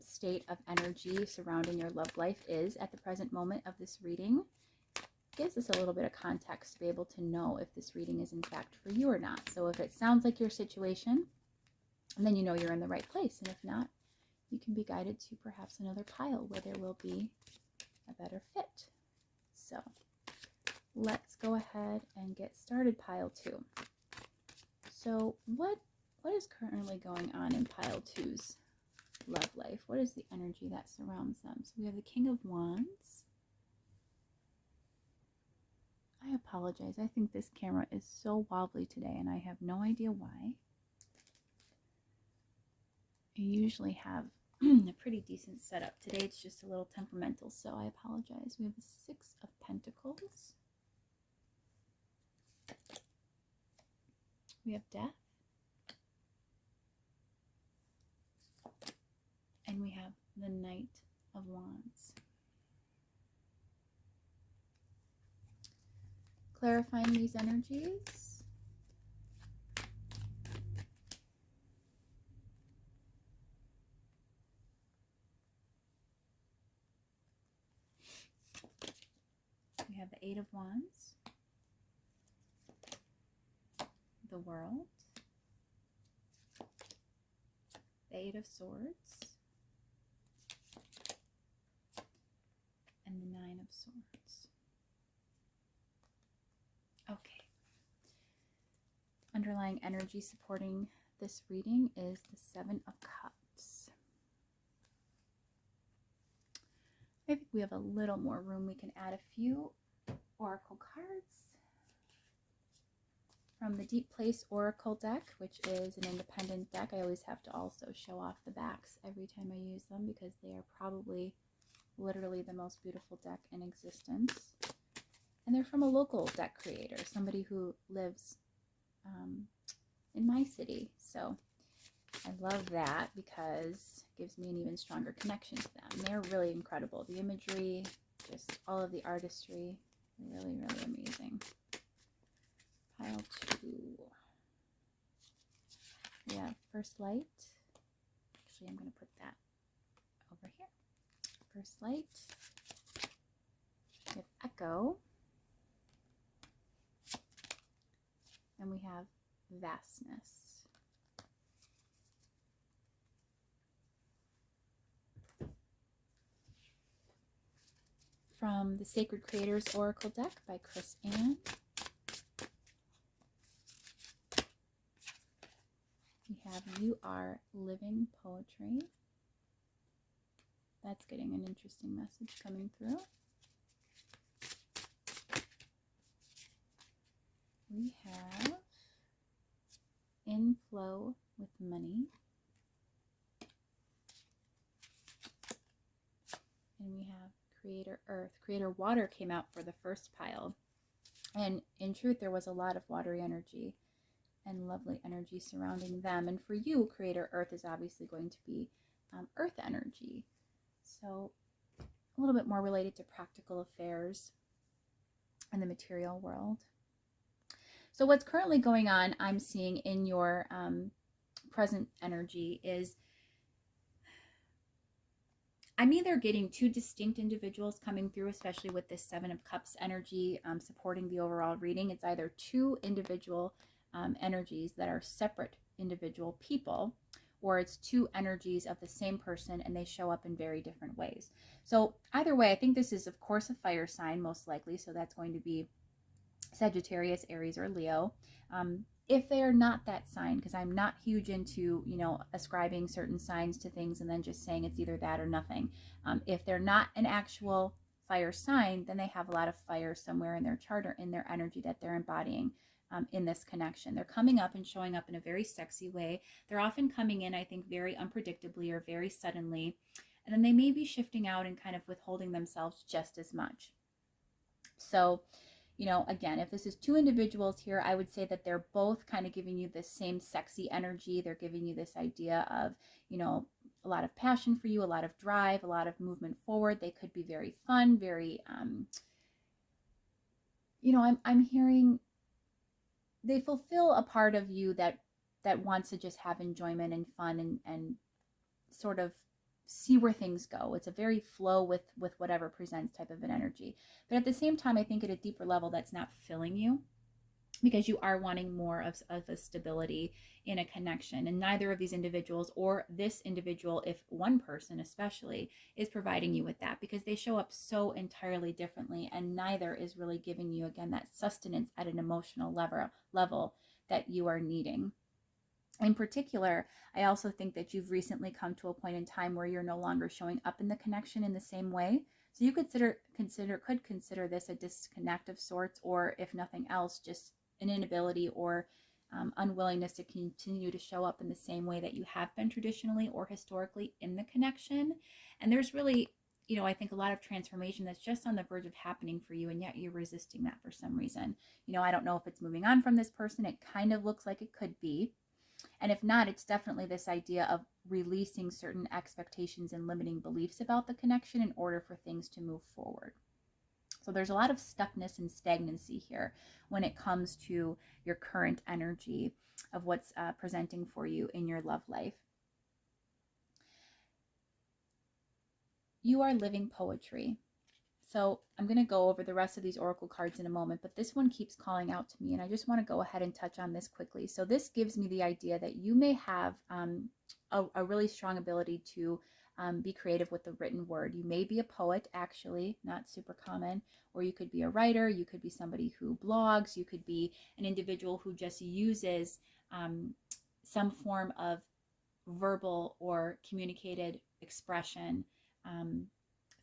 state of energy surrounding your love life is at the present moment of this reading. Gives us a little bit of context to be able to know if this reading is in fact for you or not. So if it sounds like your situation, then you know you're in the right place. And if not, you can be guided to perhaps another pile where there will be a better fit. So let's go ahead and get started, pile 2. So what is currently going on in pile 2's love life? What is the energy that surrounds them? So we have the King of Wands. I apologize. I think this camera is so wobbly today and I have no idea why. I usually have a pretty decent setup. Today it's just a little temperamental, so I apologize. We have the Six of Pentacles. We have Death. And we have the Knight of Wands. Clarifying these energies. have the Eight of Wands, the World, the Eight of Swords, and the Nine of Swords. Okay. Underlying energy supporting this reading is the Seven of Cups. I think we have a little more room. We can add a few oracle cards from the Deep Place Oracle deck, which is an independent deck. I always have to also show off the backs every time I use them because they are probably literally the most beautiful deck in existence. And they're from a local deck creator, somebody who lives in my city. So I love that because it gives me an even stronger connection to them. They're really incredible. The imagery, just all of the artistry, really, really amazing. Pile 2. We have First Light. Actually, I'm going to put that over here. First Light. We have Echo. And we have Vastness. From the Sacred Creators Oracle deck by Chris Ann. We have You Are Living Poetry. That's getting an interesting message coming through. We have Inflow with Money. And we have Creator Earth. Creator Water came out for the first pile. And in truth, there was a lot of watery energy and lovely energy surrounding them. And for you, Creator Earth is obviously going to be Earth energy. So a little bit more related to practical affairs and the material world. So what's currently going on, I'm seeing in your present energy is I'm either getting two distinct individuals coming through, especially with this Seven of Cups energy supporting the overall reading. It's either two individual energies that are separate individual people, or it's two energies of the same person and they show up in very different ways. So either way, I think this is, of course, a fire sign, most likely. So that's going to be Sagittarius, Aries, or Leo. If they are not that sign, because I'm not huge into, ascribing certain signs to things and then just saying it's either that or nothing. If they're not an actual fire sign, then they have a lot of fire somewhere in their chart or in their energy that they're embodying in this connection. They're coming up and showing up in a very sexy way. They're often coming in, I think, very unpredictably or very suddenly. And then they may be shifting out and kind of withholding themselves just as much. So, again, if this is two individuals here, I would say that they're both kind of giving you this same sexy energy. They're giving you this idea of, a lot of passion for you, a lot of drive, a lot of movement forward. They could be very fun, very, I'm hearing they fulfill a part of you that wants to just have enjoyment and fun and sort of see where things go. It's a very flow with whatever presents type of an energy. But at the same time, I think at a deeper level, that's not fulfilling you because you are wanting more of a stability in a connection. And neither of these individuals or this individual, if one person especially, is providing you with that because they show up so entirely differently and neither is really giving you, again, that sustenance at an emotional level that you are needing. In particular, I also think that you've recently come to a point in time where you're no longer showing up in the connection in the same way. So you could consider this a disconnect of sorts, or if nothing else, just an inability or unwillingness to continue to show up in the same way that you have been traditionally or historically in the connection. And there's really, I think a lot of transformation that's just on the verge of happening for you, and yet you're resisting that for some reason. I don't know if it's moving on from this person. It kind of looks like it could be. And if not, it's definitely this idea of releasing certain expectations and limiting beliefs about the connection in order for things to move forward. So there's a lot of stuckness and stagnancy here when it comes to your current energy of what's presenting for you in your love life. You are living poetry. So I'm going to go over the rest of these oracle cards in a moment, but this one keeps calling out to me, and I just want to go ahead and touch on this quickly. So this gives me the idea that you may have a really strong ability to be creative with the written word. You may be a poet, actually, not super common, or you could be a writer, you could be somebody who blogs, you could be an individual who just uses some form of verbal or communicated expression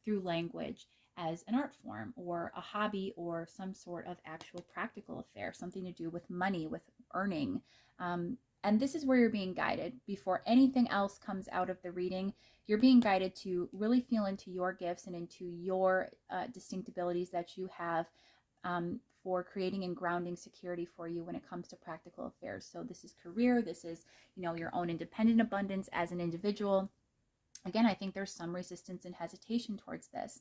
through language as an art form or a hobby or some sort of actual practical affair, something to do with money, with earning. And this is where you're being guided. Before anything else comes out of the reading, you're being guided to really feel into your gifts and into your distinct abilities that you have for creating and grounding security for you when it comes to practical affairs. So this is career, this is, your own independent abundance as an individual. Again, I think there's some resistance and hesitation towards this.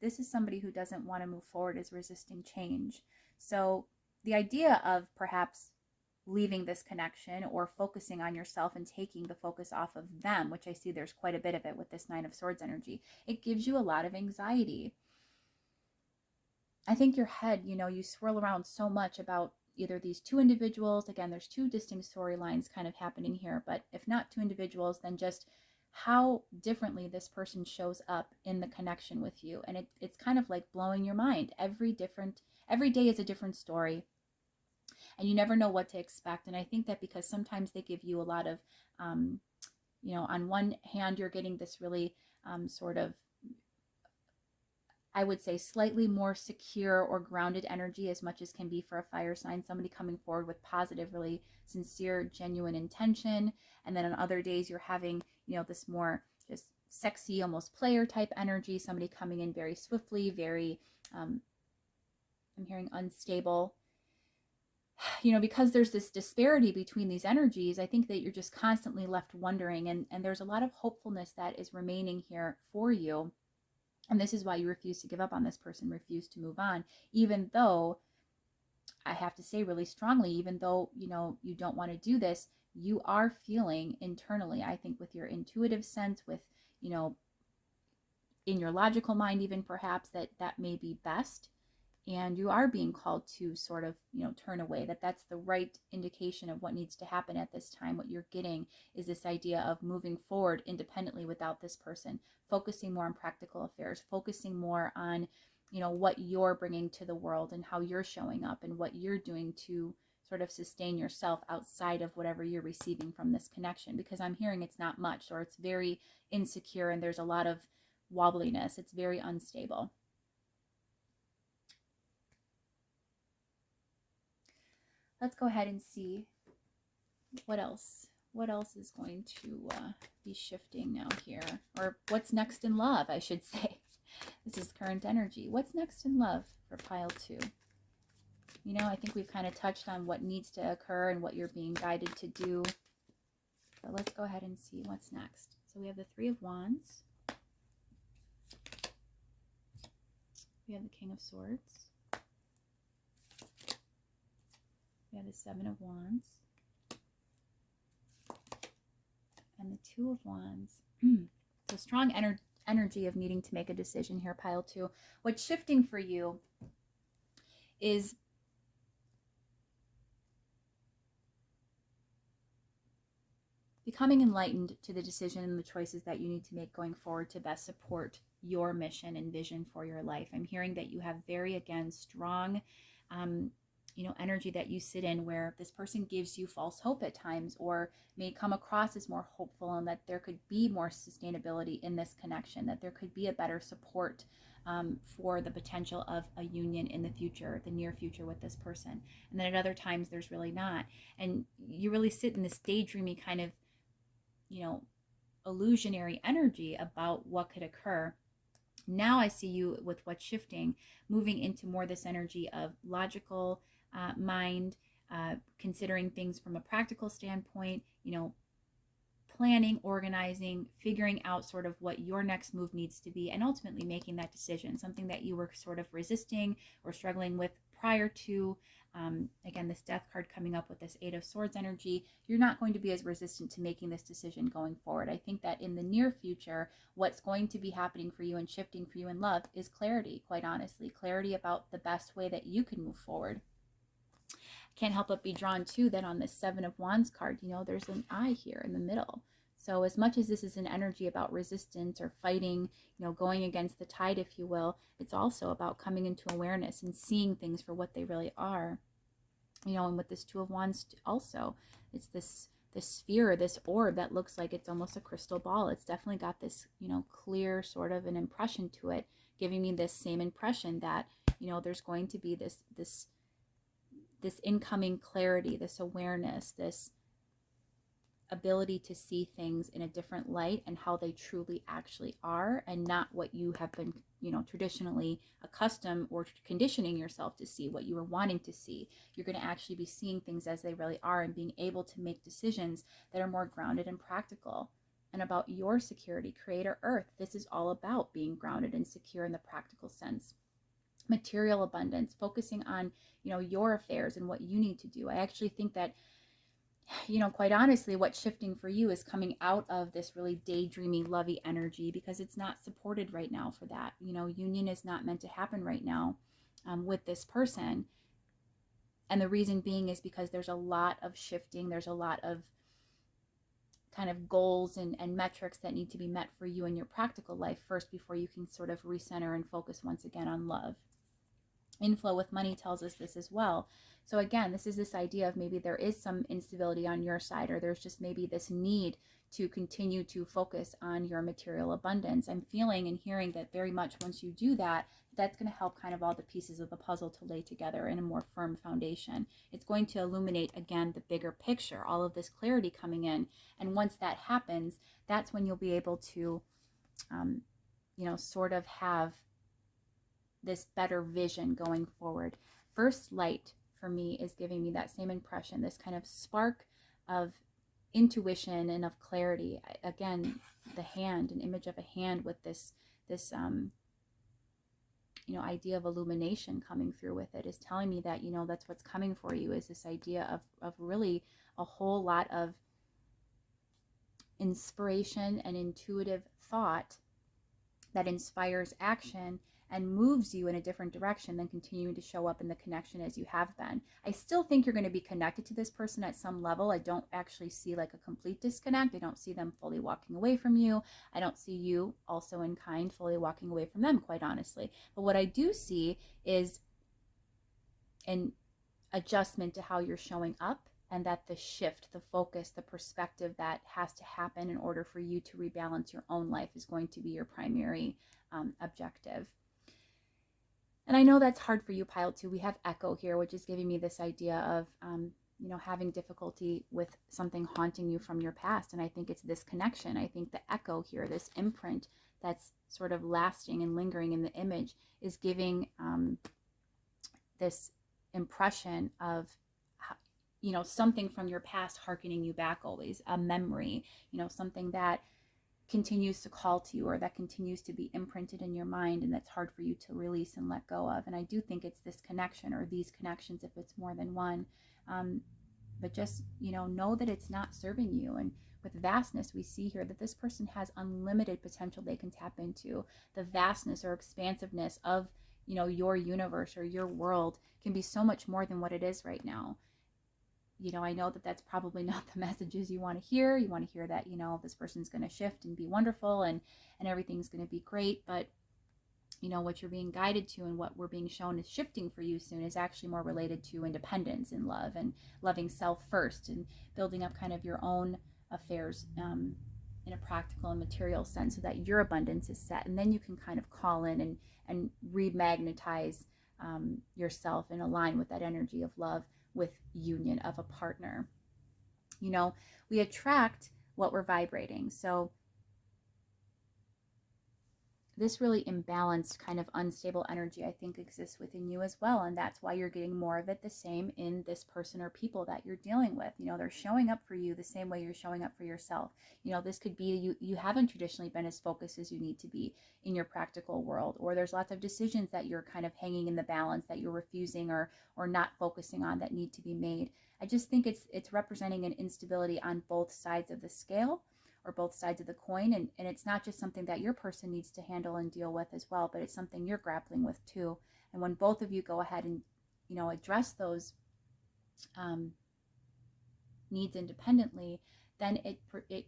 This is somebody who doesn't want to move forward, is resisting change. So the idea of perhaps leaving this connection or focusing on yourself and taking the focus off of them, which I see there's quite a bit of it with this Nine of Swords energy, it gives you a lot of anxiety. I think your head, you swirl around so much about either these two individuals. Again, there's two distinct storylines kind of happening here, but if not two individuals, then just how differently this person shows up in the connection with you. And it's kind of like blowing your mind. Every day is a different story, and you never know what to expect. And I think that because sometimes they give you a lot of, on one hand, you're getting this really sort of, I would say, slightly more secure or grounded energy, as much as can be for a fire sign, somebody coming forward with positive, really sincere, genuine intention. And then on other days, you're having, this more just sexy, almost player type energy, somebody coming in very swiftly, very, I'm hearing unstable. Because there's this disparity between these energies, I think that you're just constantly left wondering, and there's a lot of hopefulness that is remaining here for you. And this is why you refuse to give up on this person, refuse to move on, even though, I have to say really strongly, even though, you don't want to do this, you are feeling internally, I think, with your intuitive sense, with, in your logical mind, even perhaps that may be best. And you are being called to sort of, turn away, that's the right indication of what needs to happen at this time. What you're getting is this idea of moving forward independently without this person, focusing more on practical affairs, focusing more on, what you're bringing to the world and how you're showing up and what you're doing to sort of sustain yourself outside of whatever you're receiving from this connection. Because I'm hearing it's not much, or it's very insecure and there's a lot of wobbliness. It's very unstable. Let's go ahead and see what else is going to be shifting now here, or what's next in love, I should say. This is current energy. What's next in love for pile 2? I think we've kind of touched on what needs to occur and what you're being guided to do. But let's go ahead and see what's next. So we have the Three of Wands. We have the King of Swords. We have the Seven of Wands and the Two of Wands. So strong energy of needing to make a decision here, pile 2. What's shifting for you is becoming enlightened to the decision and the choices that you need to make going forward to best support your mission and vision for your life. I'm hearing that you have very, again, strong energy that you sit in, where this person gives you false hope at times, or may come across as more hopeful, and that there could be more sustainability in this connection, that there could be a better support for the potential of a union in the future, the near future, with this person. And then at other times there's really not, and you really sit in this daydreamy kind of illusionary energy about what could occur. Now I see you, with what's shifting, moving into more this energy of logical mind, considering things from a practical standpoint, planning, organizing, figuring out sort of what your next move needs to be, and ultimately making that decision, something that you were sort of resisting or struggling with prior to, again, this Death card coming up with this Eight of Swords energy, you're not going to be as resistant to making this decision going forward. I think that in the near future, what's going to be happening for you and shifting for you in love is clarity, quite honestly. Clarity about the best way that you can move forward. Can't help but be drawn to that on this Seven of Wands card, there's an eye here in the middle. So as much as this is an energy about resistance or fighting, going against the tide, if you will, it's also about coming into awareness and seeing things for what they really are. And with this Two of Wands also, it's this sphere, this orb that looks like it's almost a crystal ball. It's definitely got this, clear sort of an impression to it, giving me this same impression that, there's going to be this incoming clarity, this awareness, this ability to see things in a different light and how they truly actually are, and not what you have been, traditionally accustomed or conditioning yourself to see, what you were wanting to see. You're going to actually be seeing things as they really are and being able to make decisions that are more grounded and practical and about your security. Creator Earth, this is all about being grounded and secure in the practical sense. Material abundance, focusing on, your affairs and what you need to do. I actually think that, quite honestly, what's shifting for you is coming out of this really daydreamy, lovey energy, because it's not supported right now for that. Union is not meant to happen right now with this person. And the reason being is because there's a lot of shifting. There's a lot of kind of goals and metrics that need to be met for you in your practical life first, before you can sort of recenter and focus once again on love. Inflow with money tells us this as well. So again, this is this idea of maybe there is some instability on your side, or there's just maybe this need to continue to focus on your material abundance. I'm feeling and hearing that very much once you do that, that's going to help kind of all the pieces of the puzzle to lay together in a more firm foundation. It's going to illuminate, again, the bigger picture, all of this clarity coming in. And once that happens, that's when you'll be able to, sort of have this better vision going forward. First light for me is giving me that same impression, this kind of spark of intuition and of clarity. Again, the hand, an image of a hand with this idea of illumination coming through with it, is telling me that, that's what's coming for you, is this idea of really a whole lot of inspiration and intuitive thought that inspires action and moves you in a different direction than continuing to show up in the connection as you have been. I still think you're going to be connected to this person at some level. I don't actually see like a complete disconnect. I don't see them fully walking away from you. I don't see you also in kind fully walking away from them, quite honestly. But what I do see is an adjustment to how you're showing up, and that the shift, the focus, the perspective that has to happen in order for you to rebalance your own life is going to be your primary objective. And I know that's hard for you, Pile 2. We have Echo here, which is giving me this idea of, having difficulty with something haunting you from your past. And I think it's this connection. I think the echo here, this imprint that's sort of lasting and lingering in the image, is giving this impression of, something from your past hearkening you back always, a memory, something that continues to call to you, or that continues to be imprinted in your mind, and that's hard for you to release and let go of. And I do think it's this connection, or these connections if it's more than one. But just, know that it's not serving you. And with vastness, we see here that this person has unlimited potential they can tap into. The vastness or expansiveness of, your universe or your world can be so much more than what it is right now. I know that that's probably not the messages you want to hear. You want to hear that, this person's going to shift and be wonderful and everything's going to be great. But, what you're being guided to and what we're being shown is shifting for you soon is actually more related to independence and love, and loving self first, and building up kind of your own affairs in a practical and material sense, so that your abundance is set. And then you can kind of call in and remagnetize yourself and align with that energy of love, with union of a partner. We attract what we're vibrating. So this really imbalanced kind of unstable energy I think exists within you as well, and that's why you're getting more of it the same in this person or people that you're dealing with. They're showing up for you the same way you're showing up for yourself. This could be you haven't traditionally been as focused as you need to be in your practical world, or there's lots of decisions that you're kind of hanging in the balance that you're refusing or not focusing on that need to be made. I just think it's representing an instability on both sides of the scale, or both sides of the coin, and it's not just something that your person needs to handle and deal with as well, but it's something you're grappling with too. And when both of you go ahead and address those needs independently, then it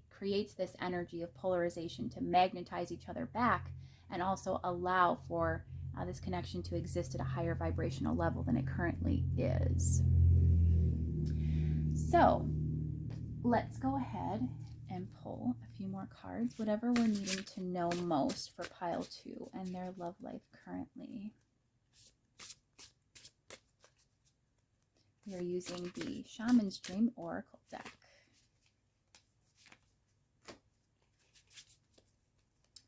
creates this energy of polarization to magnetize each other back, and also allow for this connection to exist at a higher vibrational level than it currently is. So let's go ahead and pull a few more cards, whatever we're needing to know most for pile 2 and their love life currently. We are using the Shaman's Dream Oracle deck.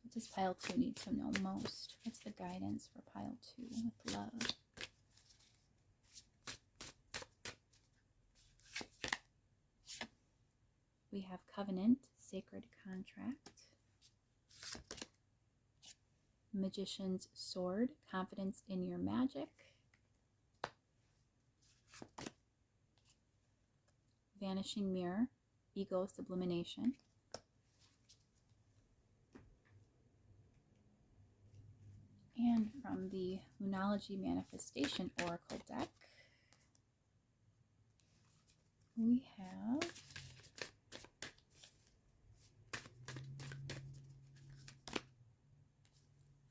What does pile 2 need to know most? What's the guidance for pile 2 with love? We have Covenant, Sacred Contract. Magician's Sword, Confidence in your magic. Vanishing Mirror, Ego Sublimation. And from the Moonology Manifestation Oracle deck, we have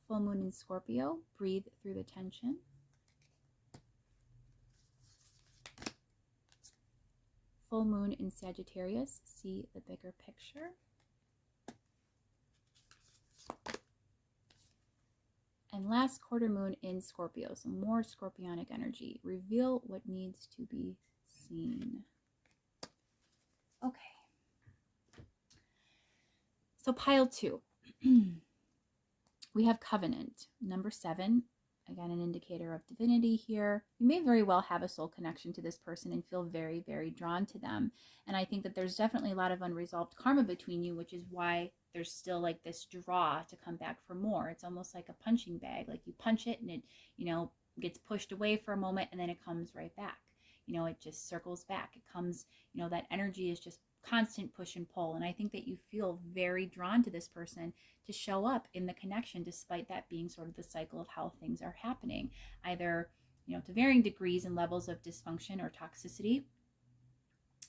Full Moon in Scorpio, Breathe Through the Tension. Full Moon in Sagittarius, See the Bigger Picture. And last quarter moon in Scorpio, so more scorpionic energy. Reveal what needs to be seen. Okay. So pile 2. We have Covenant, number 7. Again, an indicator of divinity here. You may very well have a soul connection to this person and feel very, very drawn to them. And I think that there's definitely a lot of unresolved karma between you, which is why there's still like this draw to come back for more. It's almost like a punching bag. Like you punch it and it, gets pushed away for a moment and then it comes right back. It just circles back. It comes, that energy is just constant push and pull. And I think that you feel very drawn to this person to show up in the connection, despite that being sort of the cycle of how things are happening, either, to varying degrees and levels of dysfunction or toxicity.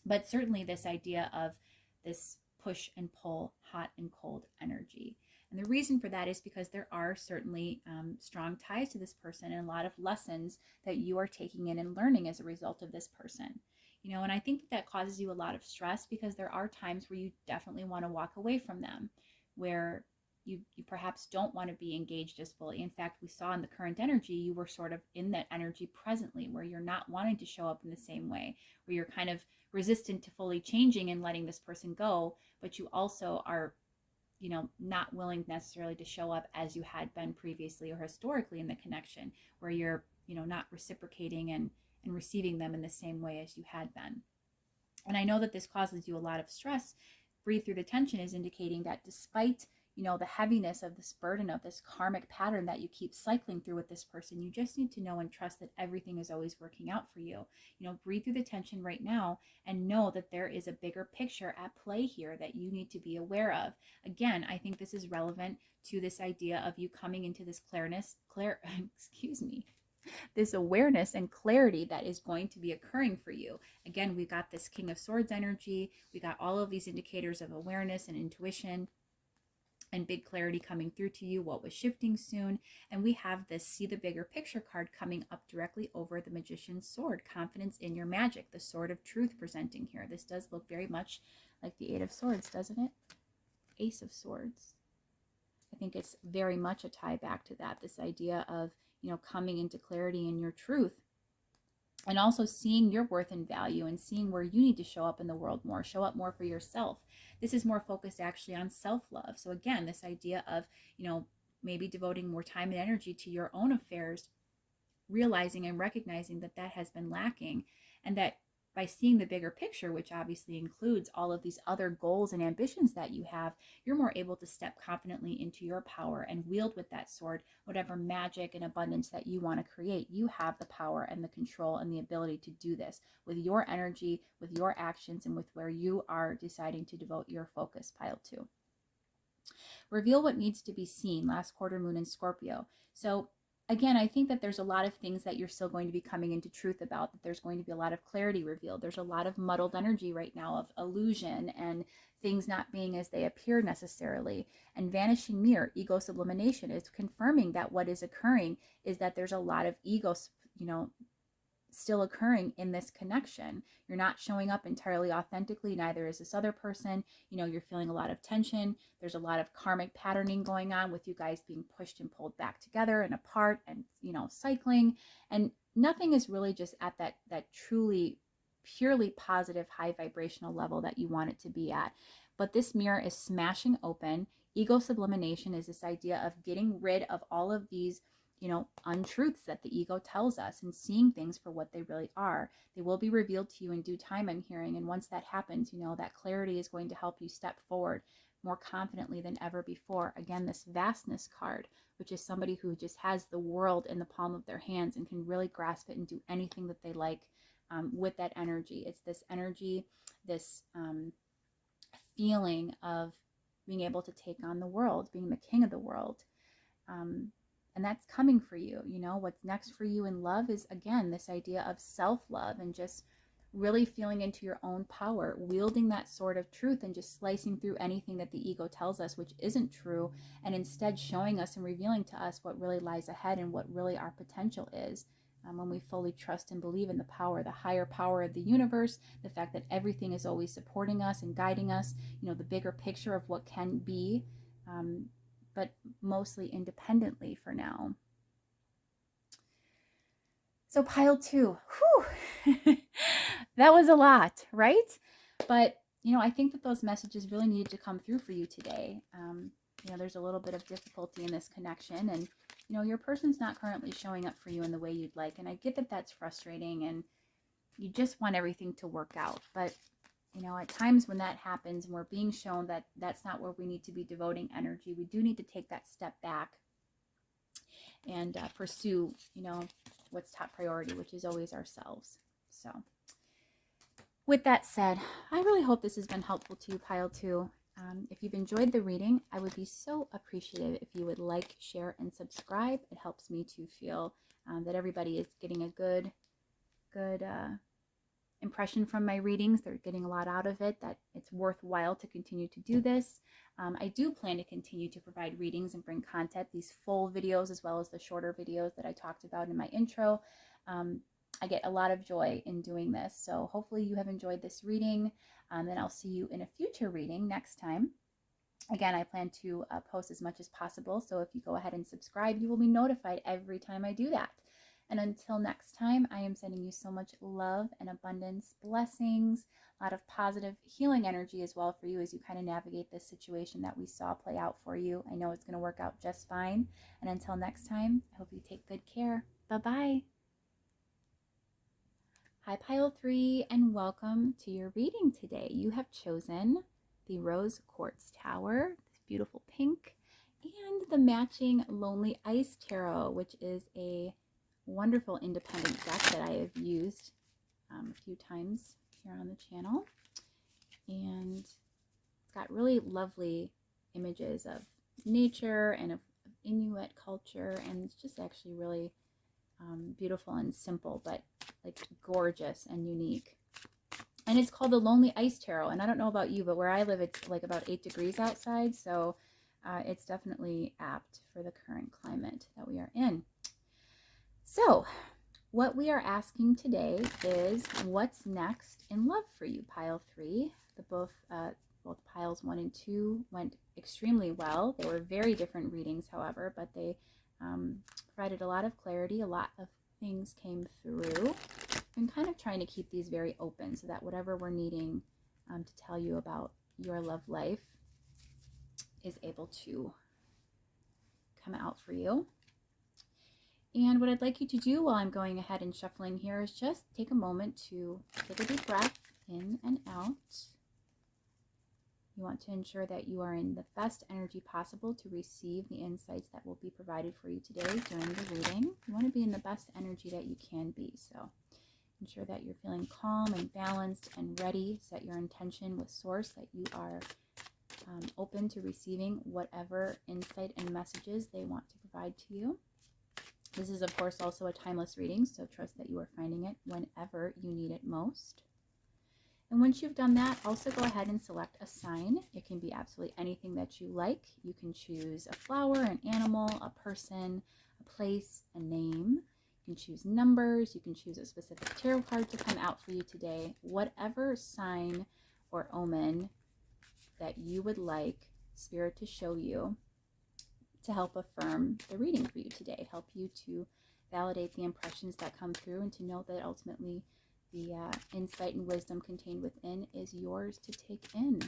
But certainly this idea of this push and pull, hot and cold energy. And the reason for that is because there are certainly strong ties to this person and a lot of lessons that you are taking in and learning as a result of this person. And I think that causes you a lot of stress, because there are times where you definitely want to walk away from them, where you perhaps don't want to be engaged as fully. In fact, we saw in the current energy, you were sort of in that energy presently, where you're not wanting to show up in the same way, where you're kind of resistant to fully changing and letting this person go, but you also are, not willing necessarily to show up as you had been previously or historically in the connection, where you're, not reciprocating and receiving them in the same way as you had been. And I know that this causes you a lot of stress. Breathe Through the Tension is indicating that despite, the heaviness of this burden of this karmic pattern that you keep cycling through with this person, you just need to know and trust that everything is always working out for you. Breathe through the tension right now and know that there is a bigger picture at play here that you need to be aware of. Again, I think this is relevant to this idea of you coming into this this awareness and clarity that is going to be occurring for you. Again, we got this King of Swords energy. We got all of these indicators of awareness and intuition and big clarity coming through to you, what was shifting soon. And we have this See the Bigger Picture card coming up directly over the Magician's Sword, Confidence in your magic, the Sword of Truth presenting here. This does look very much like the Eight of Swords, doesn't it? Ace of Swords. I think it's very much a tie back to that, this idea of, coming into clarity in your truth, and also seeing your worth and value and seeing where you need to show up in the world more, show up more for yourself. This is more focused actually on self-love. So again, this idea of, maybe devoting more time and energy to your own affairs, realizing and recognizing that that has been lacking, and that by seeing the bigger picture, which obviously includes all of these other goals and ambitions that you have, you're more able to step confidently into your power and wield with that sword whatever magic and abundance that you want to create. You have the power and the control and the ability to do this with your energy, with your actions, and with where you are deciding to devote your focus. Pile 2. Reveal what needs to be seen. Last quarter moon in Scorpio. So again, I think that there's a lot of things that you're still going to be coming into truth about, that there's going to be a lot of clarity revealed. There's a lot of muddled energy right now of illusion and things not being as they appear necessarily. And vanishing mirror, ego sublimation, is confirming that what is occurring is that there's a lot of ego, still occurring in this connection. You're not showing up entirely authentically, neither is this other person. You're feeling a lot of tension. There's a lot of karmic patterning going on with you guys being pushed and pulled back together and apart and, cycling. And nothing is really just at that truly, purely positive, high vibrational level that you want it to be at. But this mirror is smashing open. Ego sublimation is this idea of getting rid of all of these untruths that the ego tells us and seeing things for what they really are. They will be revealed to you in due time, I'm hearing. And once that happens, that clarity is going to help you step forward more confidently than ever before. Again, this vastness card, which is somebody who just has the world in the palm of their hands and can really grasp it and do anything that they like with that energy. It's this energy, this feeling of being able to take on the world, being the king of the world. And that's coming for you. What's next for you in love is, again, this idea of self-love and just really feeling into your own power, wielding that sword of truth and just slicing through anything that the ego tells us which isn't true, and instead showing us and revealing to us what really lies ahead and what really our potential is. When we fully trust and believe in the power, the higher power of the universe, the fact that everything is always supporting us and guiding us, the bigger picture of what can be, but mostly independently for now. So pile 2, whew, that was a lot, right? But, I think that those messages really needed to come through for you today. There's a little bit of difficulty in this connection, and, your person's not currently showing up for you in the way you'd like. And I get that that's frustrating and you just want everything to work out. But, at times when that happens and we're being shown that that's not where we need to be devoting energy, we do need to take that step back and pursue, what's top priority, which is always ourselves. So with that said, I really hope this has been helpful to you, pile 2. If you've enjoyed the reading, I would be so appreciative if you would like, share, and subscribe. It helps me to feel that everybody is getting a good impression from my readings. They're getting a lot out of it, that it's worthwhile to continue to do this. I do plan to continue to provide readings and bring content, these full videos as well as the shorter videos that I talked about in my intro. I get a lot of joy in doing this. So hopefully you have enjoyed this reading. Then I'll see you in a future reading next time. Again, I plan to post as much as possible. So if you go ahead and subscribe, you will be notified every time I do that. And until next time, I am sending you so much love and abundance, blessings, a lot of positive healing energy as well for you as you kind of navigate this situation that we saw play out for you. I know it's going to work out just fine. And until next time, I hope you take good care. Bye-bye. Hi, pile 3, and welcome to your reading today. You have chosen the Rose Quartz Tower, this beautiful pink, and the matching Lonely Ice Tarot, which is a wonderful independent deck that I have used a few times here on the channel. And it's got really lovely images of nature and of Inuit culture, and it's just actually really beautiful and simple, but like gorgeous and unique. And it's called the Lonely Ice Tarot. And I don't know about you, but where I live, it's like about 8 degrees outside. So it's definitely apt for the current climate that we are in. So what we are asking today is, what's next in love for you, pile 3? Both piles 1 and 2 went extremely well. They were very different readings, however, but they provided a lot of clarity. A lot of things came through. I'm kind of trying to keep these very open so that whatever we're needing to tell you about your love life is able to come out for you. And what I'd like you to do while I'm going ahead and shuffling here is just take a moment to take a deep breath in and out. You want to ensure that you are in the best energy possible to receive the insights that will be provided for you today during the reading. You want to be in the best energy that you can be. So ensure that you're feeling calm and balanced and ready. Set your intention with Source that you are open to receiving whatever insight and messages they want to provide to you. This is, of course, also a timeless reading, so trust that you are finding it whenever you need it most. And once you've done that, also go ahead and select a sign. It can be absolutely anything that you like. You can choose a flower, an animal, a person, a place, a name. You can choose numbers. You can choose a specific tarot card to come out for you today. Whatever sign or omen that you would like Spirit to show you to help affirm the reading for you today, help you to validate the impressions that come through, and to know that ultimately the insight and wisdom contained within is yours to take in.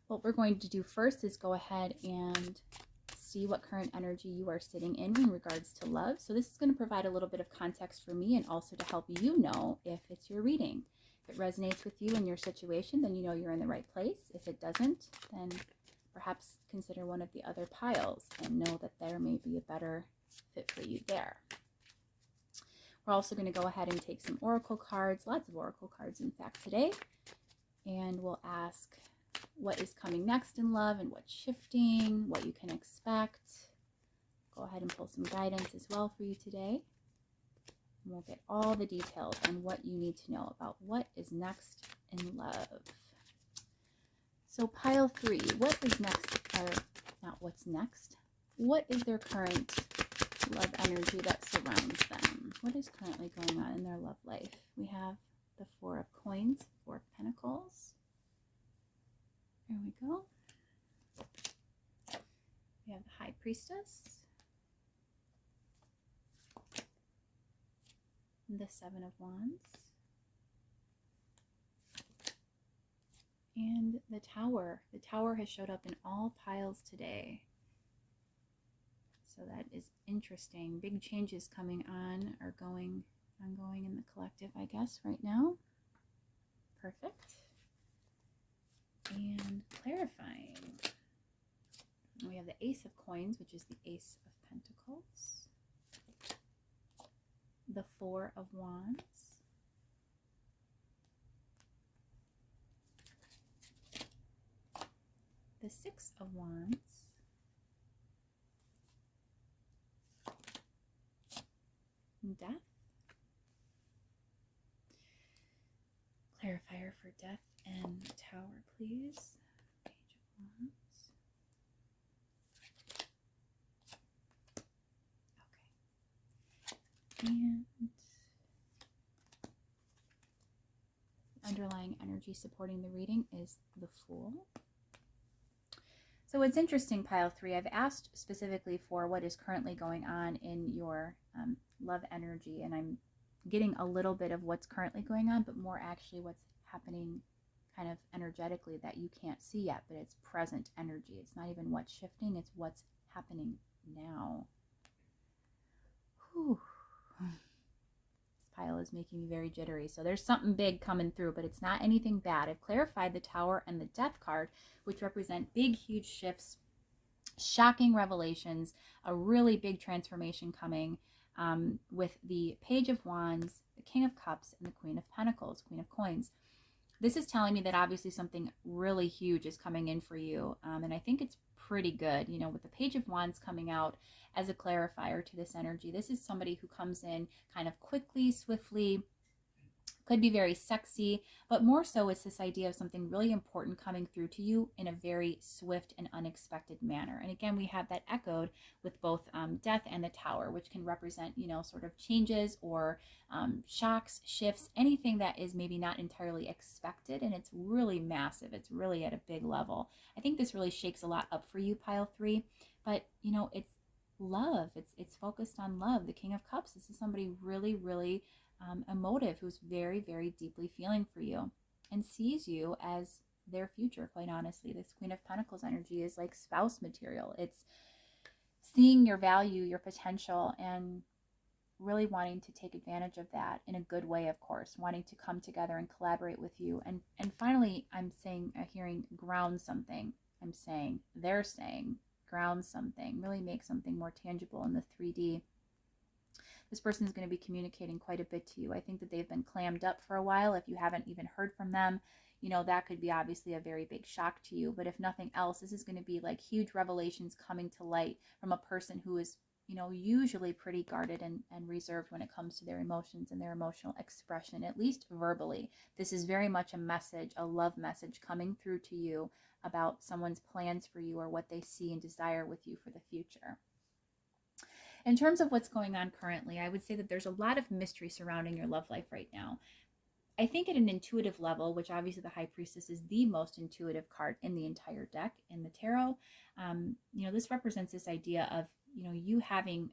What we're going to do first is go ahead and see what current energy you are sitting in regards to love. So this is going to provide a little bit of context for me and also to help you know if it's your reading. If it resonates with you and your situation, then you know you're in the right place. If it doesn't, then perhaps consider one of the other piles and know that there may be a better fit for you there. We're also going to go ahead and take some oracle cards, lots of oracle cards in fact today, and we'll ask what is coming next in love and what's shifting, what you can expect. Go ahead and pull some guidance as well for you today. And we'll get all the details on what you need to know about what is next in love. So pile 3, what is next, or not what's next, what is their current love energy that surrounds them? What is currently going on in their love life? We have the 4 of Coins, 4 of Pentacles. There we go. We have the High Priestess. The 7 of Wands. And the Tower. The Tower has showed up in all piles today. So that is interesting. Big changes coming on or ongoing in the collective, I guess, right now. Perfect. And clarifying. We have the Ace of Coins, which is the Ace of Pentacles. The 4 of Wands. The 6 of Wands. Death. Clarifier for Death and Tower, please. Page of Wands. Okay. And the underlying energy supporting the reading is the Fool. So what's interesting, pile 3, I've asked specifically for what is currently going on in your love energy, and I'm getting a little bit of what's currently going on, but more actually what's happening kind of energetically that you can't see yet, but it's present energy. It's not even what's shifting, it's what's happening now. Whew. This pile is making me very jittery. So there's something big coming through, but it's not anything bad. I've clarified the Tower and the Death card, which represent big, huge shifts, shocking revelations, a really big transformation coming with the Page of Wands, the King of Cups, and the Queen of Pentacles, Queen of Coins. This is telling me that obviously something really huge is coming in for you, and I think it's pretty good. You know, with the Page of Wands coming out as a clarifier to this energy, this is somebody who comes in kind of quickly, swiftly, could be very sexy, but more so it's this idea of something really important coming through to you in a very swift and unexpected manner. And again, we have that echoed with both Death and the Tower, which can represent, you know, sort of changes or shocks, shifts, anything that is maybe not entirely expected. And it's really massive. It's really at a big level. I think this really shakes a lot up for you, pile 3, but you know, it's love. It's focused on love. The King of Cups, this is somebody really, really emotive, who's very, very deeply feeling for you and sees you as their future, quite honestly. This Queen of Pentacles energy is like spouse material. It's seeing your value, your potential, and really wanting to take advantage of that in a good way, of course, wanting to come together and collaborate with you. And finally, I'm hearing ground something. They're saying ground something, really make something more tangible in the 3D. This person is going to be communicating quite a bit to you. I think that they've been clammed up for a while. If you haven't even heard from them, that could be obviously a very big shock to you. But if nothing else, this is going to be like huge revelations coming to light from a person who is, usually pretty guarded and reserved when it comes to their emotions and their emotional expression, at least verbally. This is very much a message, a love message coming through to you about someone's plans for you or what they see and desire with you for the future. In terms of what's going on currently, I would say that there's a lot of mystery surrounding your love life right now. I think at an intuitive level, which obviously the High Priestess is the most intuitive card in the entire deck in the tarot, this represents this idea of, you having,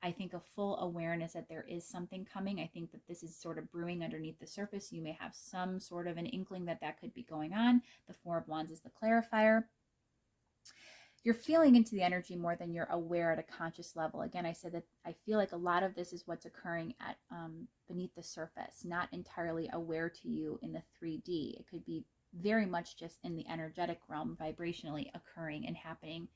I think, a full awareness that there is something coming. I think that this is sort of brewing underneath the surface. You may have some sort of an inkling that could be going on. The Four of Wands is the clarifier. You're feeling into the energy more than you're aware at a conscious level. Again, I said that I feel like a lot of this is what's occurring at beneath the surface, not entirely aware to you in the 3D. It could be very much just in the energetic realm, vibrationally occurring and happening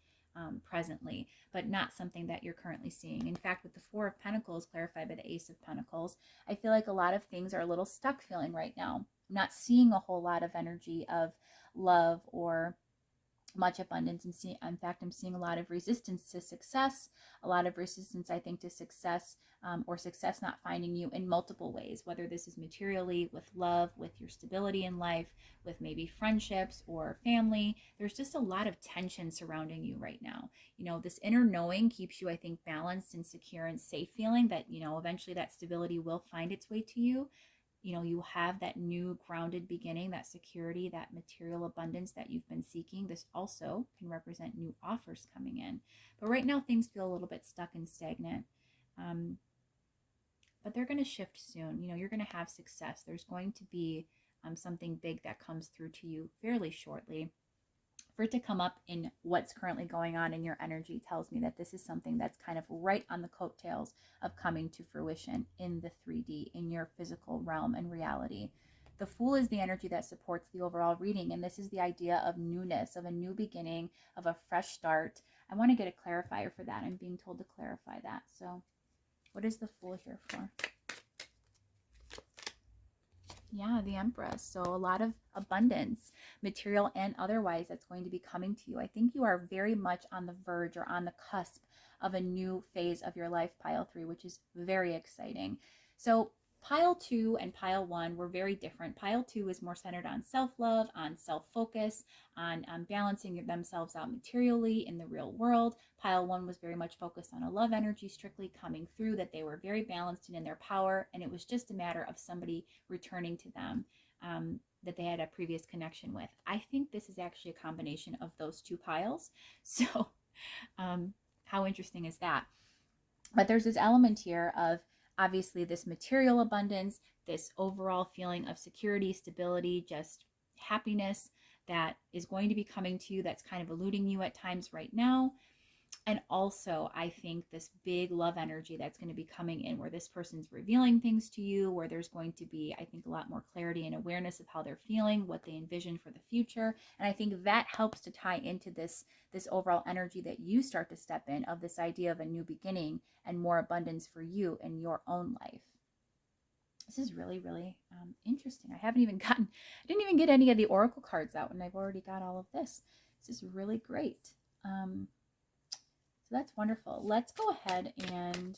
presently, but not something that you're currently seeing. In fact, with the Four of Pentacles clarified by the Ace of Pentacles, I feel like a lot of things are a little stuck feeling right now. I'm not seeing a whole lot of energy of love or much abundance, and in fact, I'm seeing a lot of resistance to success, a lot of resistance, I think, to success, or success not finding you in multiple ways, whether this is materially, with love, with your stability in life, with maybe friendships or family. There's just a lot of tension surrounding you right now. This inner knowing keeps you, I think, balanced and secure and safe, feeling that, eventually that stability will find its way to you. You have that new grounded beginning, that security, that material abundance that you've been seeking. This also can represent new offers coming in. But right now, things feel a little bit stuck and stagnant. But they're going to shift soon. You're going to have success. There's going to be something big that comes through to you fairly shortly. For it to come up in what's currently going on in your energy tells me that this is something that's kind of right on the coattails of coming to fruition in the 3D, in your physical realm and reality. The Fool is the energy that supports the overall reading, and this is the idea of newness, of a new beginning, of a fresh start. I want to get a clarifier for that. I'm being told to clarify that. So what is the Fool here for? Yeah, the Empress. So a lot of abundance, material and otherwise, that's going to be coming to you. I think you are very much on the verge or on the cusp of a new phase of your life, Pile 3, which is very exciting. So Pile 2 and Pile 1 were very different. Pile 2 is more centered on self-love, on self-focus, on balancing themselves out materially in the real world. Pile 1 was very much focused on a love energy strictly coming through, that they were very balanced and in their power, and it was just a matter of somebody returning to them that they had a previous connection with. I think this is actually a combination of those two piles. So how interesting is that? But there's this element here of obviously this material abundance, this overall feeling of security, stability, just happiness that is going to be coming to you, that's kind of eluding you at times right now. And also, I think this big love energy that's going to be coming in, where this person's revealing things to you, where there's going to be, I think, a lot more clarity and awareness of how they're feeling, what they envision for the future. And I think that helps to tie into this overall energy that you start to step in, of this idea of a new beginning and more abundance for you in your own life. This is really, really interesting. I didn't even get any of the oracle cards out, and I've already got all of this. This is really great. So that's wonderful. Let's go ahead and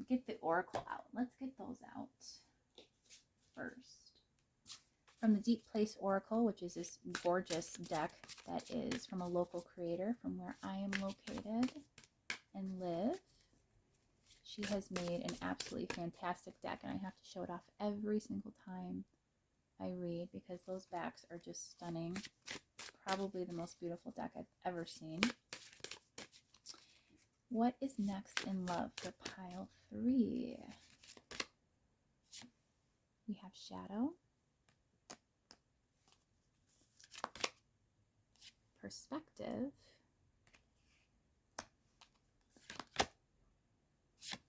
get the oracle out. Let's get those out first. From the Deep Place Oracle, which is this gorgeous deck that is from a local creator from where I am located and live. She has made an absolutely fantastic deck, and I have to show it off every single time I read because those backs are just stunning. Probably the most beautiful deck I've ever seen. What is next in love for Pile 3? We have Shadow, perspective.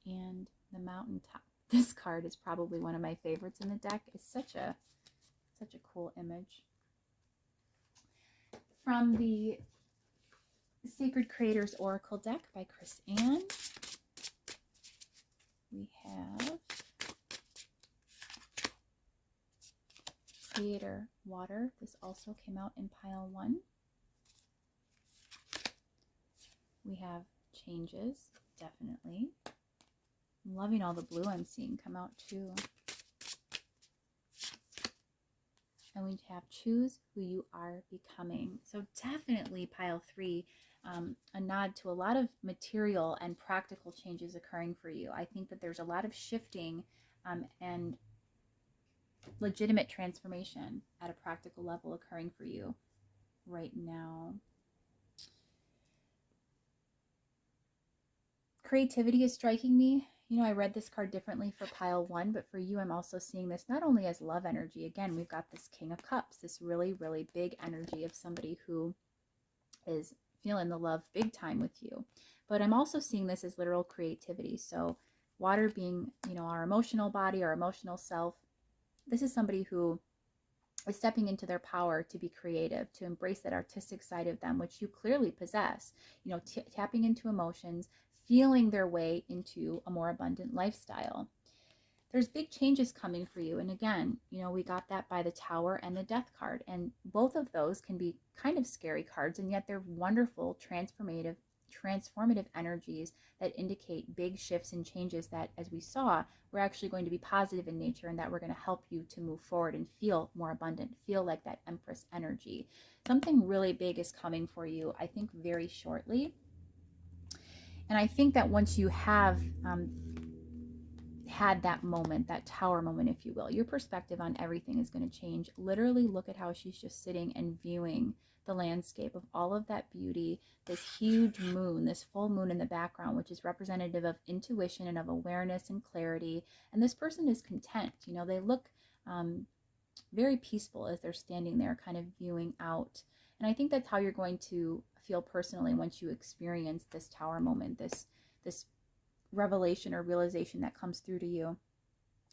And the mountaintop. This card is probably one of my favorites in the deck. It's such a cool image. From the Sacred Creators Oracle deck by Chris Ann, we have Creator Water. This also came out in pile 1. We have Changes, definitely. I'm loving all the blue I'm seeing come out too. And we have Choose Who You Are Becoming. So definitely pile 3, a nod to a lot of material and practical changes occurring for you. I think that there's a lot of shifting and legitimate transformation at a practical level occurring for you right now. Creativity is striking me. You know, I read this card differently for pile 1, but for you, I'm also seeing this not only as love energy. Again, we've got this King of Cups, this really, really big energy of somebody who is feeling the love big time with you. But I'm also seeing this as literal creativity. So water being, you know, our emotional body, our emotional self. This is somebody who is stepping into their power to be creative, to embrace that artistic side of them, which you clearly possess. You know, tapping into emotions, feeling their way into a more abundant lifestyle. There's big changes coming for you. And again, you know, we got that by the Tower and the Death card. And both of those can be kind of scary cards, and yet they're wonderful, transformative energies that indicate big shifts and changes that, as we saw, we're actually going to be positive in nature, and that we're going to help you to move forward and feel more abundant, feel like that Empress energy. Something really big is coming for you, I think, very shortly. And I think that once you have had that moment, that Tower moment, if you will, your perspective on everything is going to change. Literally look at how she's just sitting and viewing the landscape of all of that beauty, this huge moon, this full moon in the background, which is representative of intuition and of awareness and clarity. And this person is content. You know, they look very peaceful as they're standing there kind of viewing out. And I think that's how you're going to feel personally once you experience this Tower moment, this revelation or realization that comes through to you.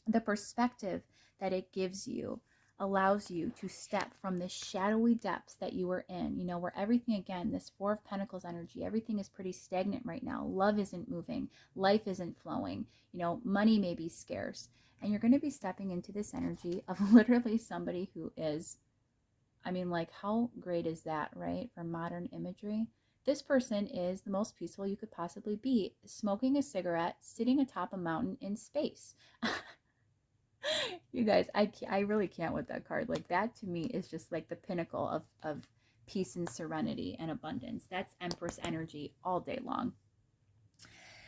The perspective that it gives you allows you to step from the shadowy depths that you were in, you know, where everything, again, this Four of Pentacles energy, everything is pretty stagnant right now. Love isn't moving, life isn't flowing, you know, money may be scarce, and you're going to be stepping into this energy of literally somebody who is, I mean, like, how great is that, right? For modern imagery. This person is the most peaceful you could possibly be, smoking a cigarette, sitting atop a mountain in space. You guys, I really can't with that card. Like, that to me is just like the pinnacle of peace and serenity and abundance. That's Empress energy all day long.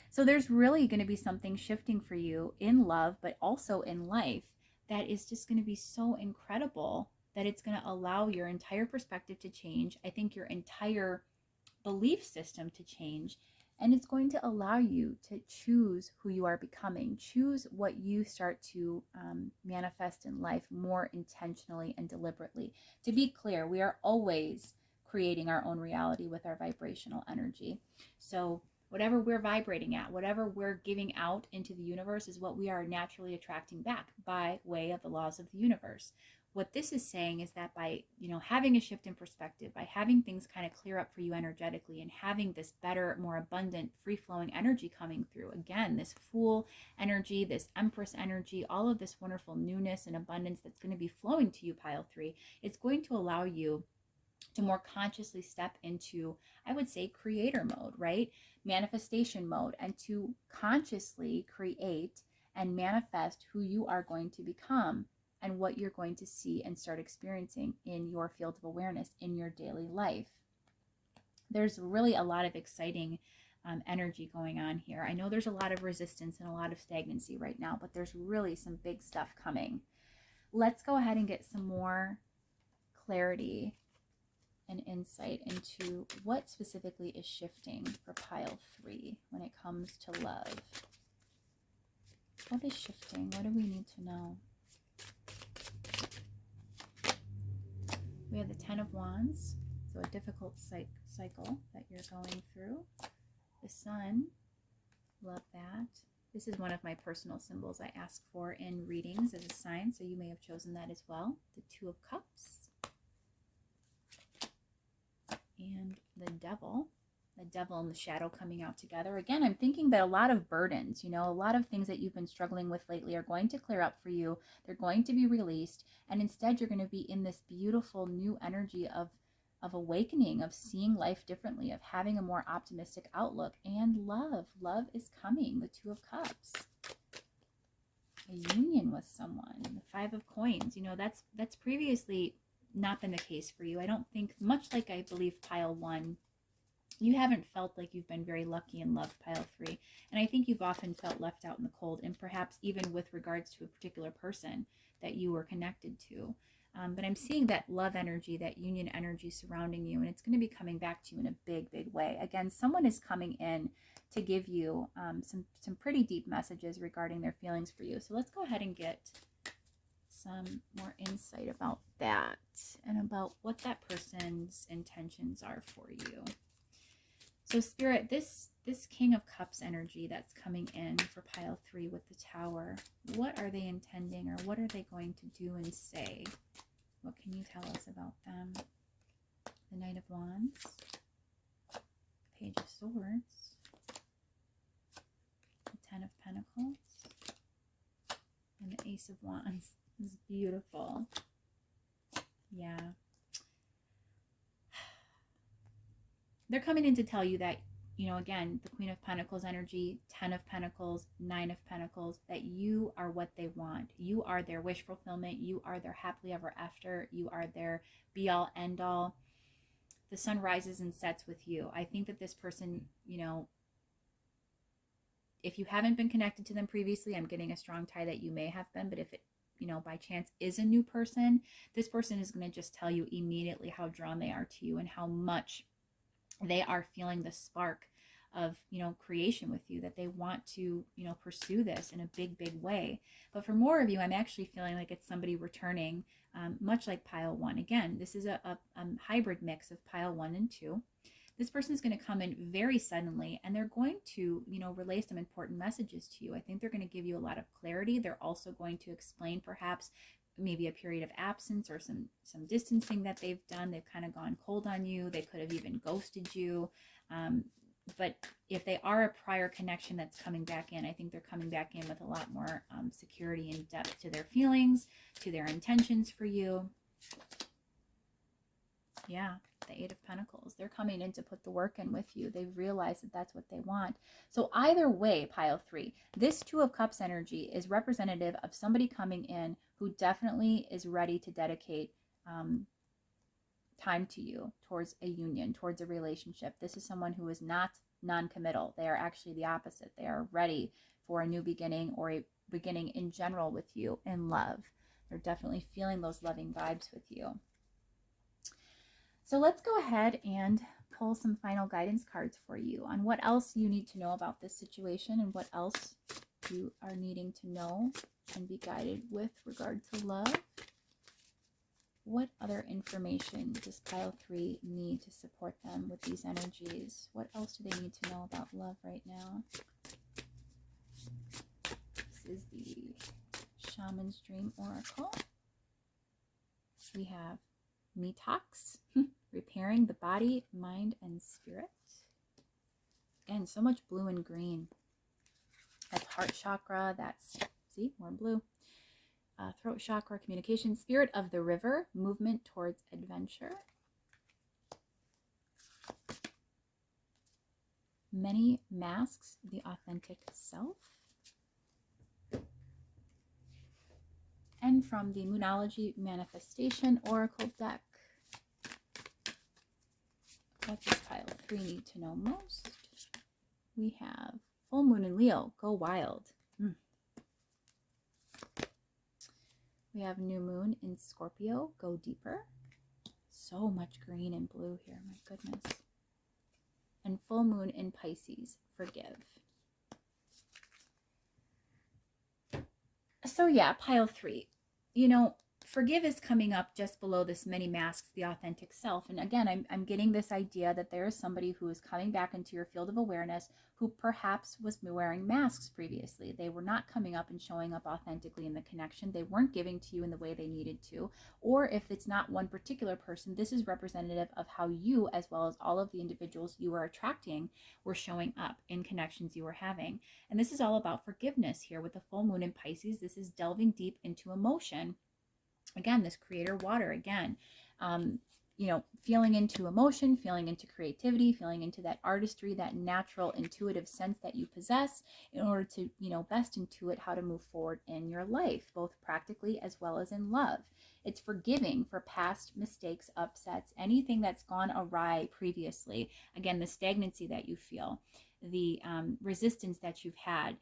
So there's really going to be something shifting for you in love, but also in life, that is just going to be so incredible that it's going to allow your entire perspective to change. I think your entire belief system to change, and it's going to allow you to choose who you are becoming, choose what you start to manifest in life more intentionally and deliberately. To be clear, we are always creating our own reality with our vibrational energy. So whatever we're vibrating at, whatever we're giving out into the universe is what we are naturally attracting back by way of the laws of the universe. What this is saying is that by, you know, having a shift in perspective, by having things kind of clear up for you energetically, and having this better, more abundant, free-flowing energy coming through, again, this Fool energy, this Empress energy, all of this wonderful newness and abundance that's going to be flowing to you, pile 3, it's going to allow you to more consciously step into, I would say, creator mode, right? Manifestation mode, and to consciously create and manifest who you are going to become and what you're going to see and start experiencing in your field of awareness in your daily life. There's really a lot of exciting energy going on here. I know there's a lot of resistance and a lot of stagnancy right now, but there's really some big stuff coming. Let's go ahead and get some more clarity and insight into what specifically is shifting for pile 3 when it comes to love. What is shifting? What do we need to know? We have the Ten of Wands. So a difficult cycle that you're going through. The sun, love that. This is one of my personal symbols I ask for in readings as a sign, so you may have chosen that as well. The Two of Cups. And the Devil and the Shadow coming out together. Again, I'm thinking that a lot of burdens, a lot of things that you've been struggling with lately are going to clear up for you. They're going to be released. And instead, you're going to be in this beautiful new energy of awakening, of seeing life differently, of having a more optimistic outlook. And love. Love is coming. The Two of Cups. A union with someone. The Five of Coins. That's previously not been the case for you. I don't think, much like I believe pile 1, you haven't felt like you've been very lucky in love, pile 3. And I think you've often felt left out in the cold, and perhaps even with regards to a particular person that you were connected to. But I'm seeing that love energy, that union energy surrounding you, and it's going to be coming back to you in a big, big way. Again, someone is coming in to give you some pretty deep messages regarding their feelings for you. So let's go ahead and get some more insight about that and about what that person's intentions are for you. So Spirit, this King of Cups energy that's coming in for pile 3 with the Tower, what are they intending, or what are they going to do and say? What can you tell us about them? The Knight of Wands, Page of Swords, the Ten of Pentacles, and the Ace of Wands. This is beautiful. Yeah. They're coming in to tell you that, again, the Queen of Pentacles energy, 10 of Pentacles, 9 of Pentacles, that you are what they want. You are their wish fulfillment. You are their happily ever after. You are their be all end all. The sun rises and sets with you. I think that this person, if you haven't been connected to them previously, I'm getting a strong tie that you may have been, but if it, by chance is a new person, this person is going to just tell you immediately how drawn they are to you and how much they are feeling the spark of, creation with you, that they want to, pursue this in a big, big way. But for more of you, I'm actually feeling like it's somebody returning, much like pile 1. Again, this is a hybrid mix of pile 1 and 2. This person is going to come in very suddenly, and they're going to, relay some important messages to you. I think they're going to give you a lot of clarity. They're also going to explain perhaps maybe a period of absence or some distancing that they've done. They've kind of gone cold on you. They could have even ghosted you. But if they are a prior connection that's coming back in, I think they're coming back in with a lot more security and depth to their feelings, to their intentions for you. Yeah, the Eight of Pentacles. They're coming in to put the work in with you. They've realized that that's what they want. So either way, pile 3, this Two of Cups energy is representative of somebody coming in who definitely is ready to dedicate time to you, towards a union, towards a relationship. This is someone who is not non-committal. They are actually the opposite. They are ready for a new beginning, or a beginning in general with you in love. They're definitely feeling those loving vibes with you. So let's go ahead and pull some final guidance cards for you on what else you need to know about this situation and what else you are needing to know and be guided with regard to love. What other information does pile 3 need to support them with these energies? What else do they need to know about love right now? This is the Shaman's Dream Oracle. We have Detox, repairing the body, mind, and spirit. Again, so much blue and green. That's heart chakra. That's, see, more blue. Throat chakra, communication. Spirit of the river, movement towards adventure. Many masks, the authentic self. And from the Moonology Manifestation Oracle deck, what does pile 3 need to know most? We have full moon in Leo, go wild. We have new moon in Scorpio, go deeper. So much green and blue here, my goodness. And full moon in Pisces, forgive. So yeah, pile 3. Forgive is coming up just below this many masks, the authentic self. And again, I'm getting this idea that there is somebody who is coming back into your field of awareness who perhaps was wearing masks previously. They were not coming up and showing up authentically in the connection. They weren't giving to you in the way they needed to. Or if it's not one particular person, this is representative of how you, as well as all of the individuals you were attracting, were showing up in connections you were having. And this is all about forgiveness here with the full moon in Pisces. This is delving deep into emotion. Again, this creator water again, feeling into emotion, feeling into creativity, feeling into that artistry, that natural intuitive sense that you possess in order to, best intuit how to move forward in your life, both practically as well as in love. It's forgiving for past mistakes, upsets, anything that's gone awry previously. Again, the stagnancy that you feel, the resistance that you've had,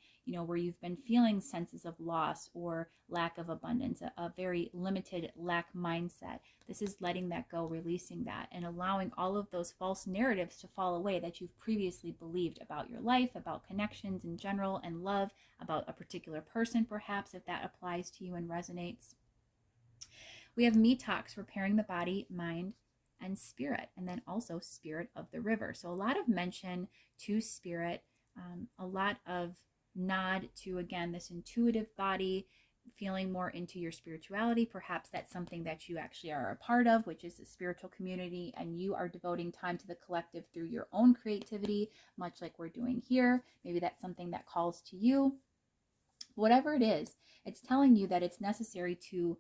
where you've been feeling senses of loss or lack of abundance, a very limited lack mindset. This is letting that go, releasing that, and allowing all of those false narratives to fall away that you've previously believed about your life, about connections in general, and love, about a particular person, perhaps, if that applies to you and resonates. We have detox, repairing the body, mind, and spirit, and then also spirit of the river. So a lot of mention to spirit, a lot of nod to, again, this intuitive body, feeling more into your spirituality. Perhaps that's something that you actually are a part of, which is a spiritual community, and you are devoting time to the collective through your own creativity, much like we're doing here. Maybe that's something that calls to you. Whatever it is, it's telling you that it's necessary to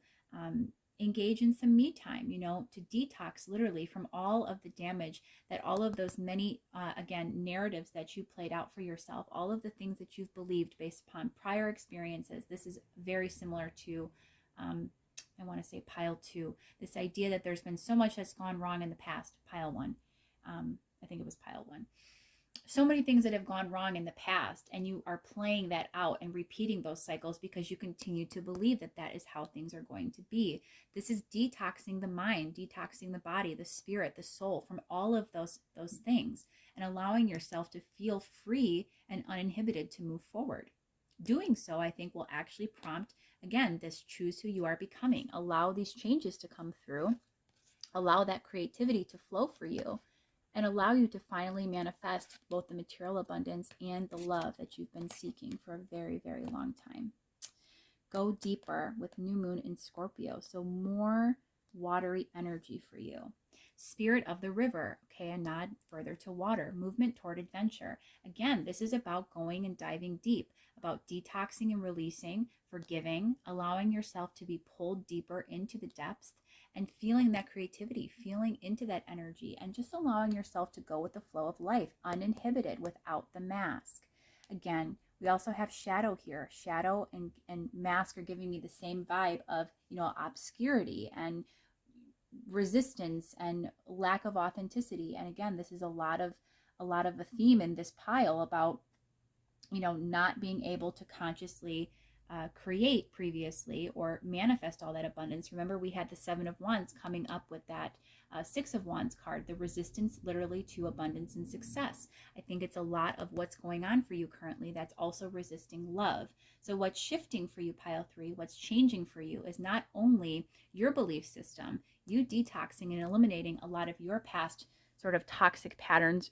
engage in some me time, to detox literally from all of the damage that all of those many, again, narratives that you played out for yourself, all of the things that you've believed based upon prior experiences. This is very similar to, I want to say pile 2, this idea that there's been so much that's gone wrong in the past, pile 1. I think it was pile 1. So many things that have gone wrong in the past, and you are playing that out and repeating those cycles because you continue to believe that that is how things are going to be. This is detoxing the mind, detoxing the body, the spirit, the soul from all of those things, and allowing yourself to feel free and uninhibited to move forward. Doing so, I think, will actually prompt, again, this choose who you are becoming. Allow these changes to come through. Allow that creativity to flow for you, and allow you to finally manifest both the material abundance and the love that you've been seeking for a very, very long time. Go deeper with new moon in Scorpio, so more watery energy for you. Spirit of the river, okay, a nod further to water, movement toward adventure. Again, this is about going and diving deep, about detoxing and releasing, forgiving, allowing yourself to be pulled deeper into the depths, and feeling that creativity, feeling into that energy, and just allowing yourself to go with the flow of life, uninhibited, without the mask. Again, we also have shadow here. Shadow and mask are giving me the same vibe of, obscurity and resistance and lack of authenticity. And again, this is a lot of a theme in this pile about, not being able to consciously create previously or manifest all that abundance. Remember, we had the 7 of Wands coming up with that 6 of Wands card, the resistance literally to abundance and success. I think it's a lot of what's going on for you currently that's also resisting love. So what's shifting for you, pile 3, what's changing for you is not only your belief system, you detoxing and eliminating a lot of your past sort of toxic patterns,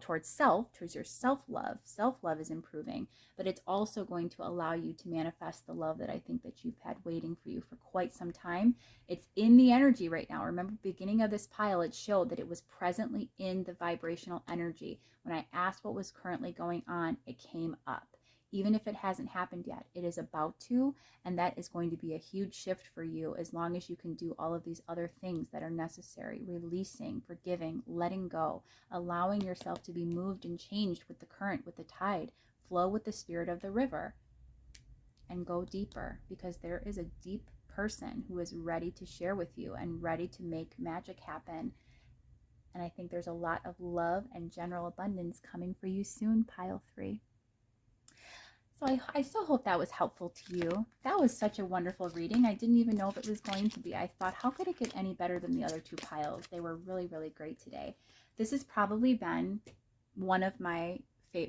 towards your self-love. Self-love is improving, but it's also going to allow you to manifest the love that I think that you've had waiting for you for quite some time. It's in the energy right now. Remember, beginning of this pile, it showed that it was presently in the vibrational energy. When I asked what was currently going on, it came up. Even if it hasn't happened yet, it is about to, and that is going to be a huge shift for you as long as you can do all of these other things that are necessary, releasing, forgiving, letting go, allowing yourself to be moved and changed with the current, with the tide, flow with the spirit of the river, and go deeper, because there is a deep person who is ready to share with you and ready to make magic happen. And I think there's a lot of love and general abundance coming for you soon, pile 3. So I so hope that was helpful to you. That was such a wonderful reading. I didn't even know if it was going to be. I thought, how could it get any better than the other 2 piles? They were really, really great today. This has probably been one of my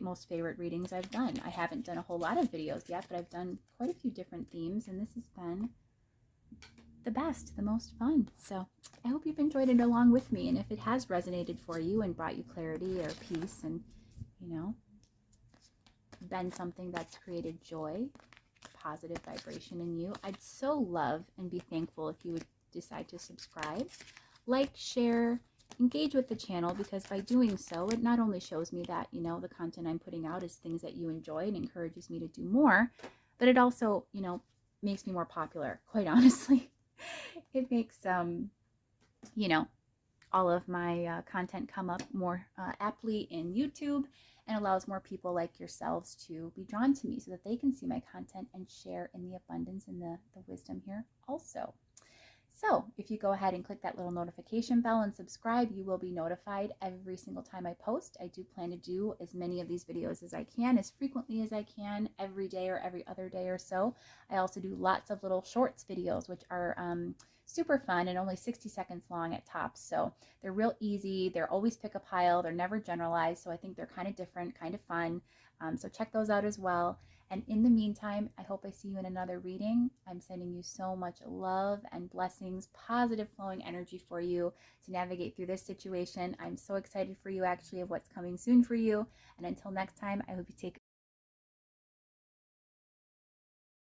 most favorite readings I've done. I haven't done a whole lot of videos yet, but I've done quite a few different themes, and this has been the best, the most fun. So I hope you've enjoyed it along with me. And if it has resonated for you and brought you clarity or peace and, you know, been something that's created joy, positive vibration in you, I'd so love and be thankful if you would decide to subscribe, like, share, engage with the channel, because by doing so, it not only shows me that, you know, the content I'm putting out is things that you enjoy and encourages me to do more, but it also, you know, makes me more popular, quite honestly. It makes, you know, all of my content come up more aptly in YouTube and allows more people like yourselves to be drawn to me so that they can see my content and share in the abundance and the wisdom here also. So if you go ahead and click that little notification bell and subscribe, you will be notified every single time I post. I do plan to do as many of these videos as I can, as frequently as I can, every day or every other day or so. I also do lots of little shorts videos, which are super fun and only 60 seconds long at tops. So they're real easy. They're always pick a pile. They're never generalized. So I think they're kind of different, kind of fun. So check those out as well. And in the meantime, I hope I see you in another reading. I'm sending you so much love and blessings, positive flowing energy for you to navigate through this situation. I'm so excited for you, actually, of what's coming soon for you. And until next time, I hope you take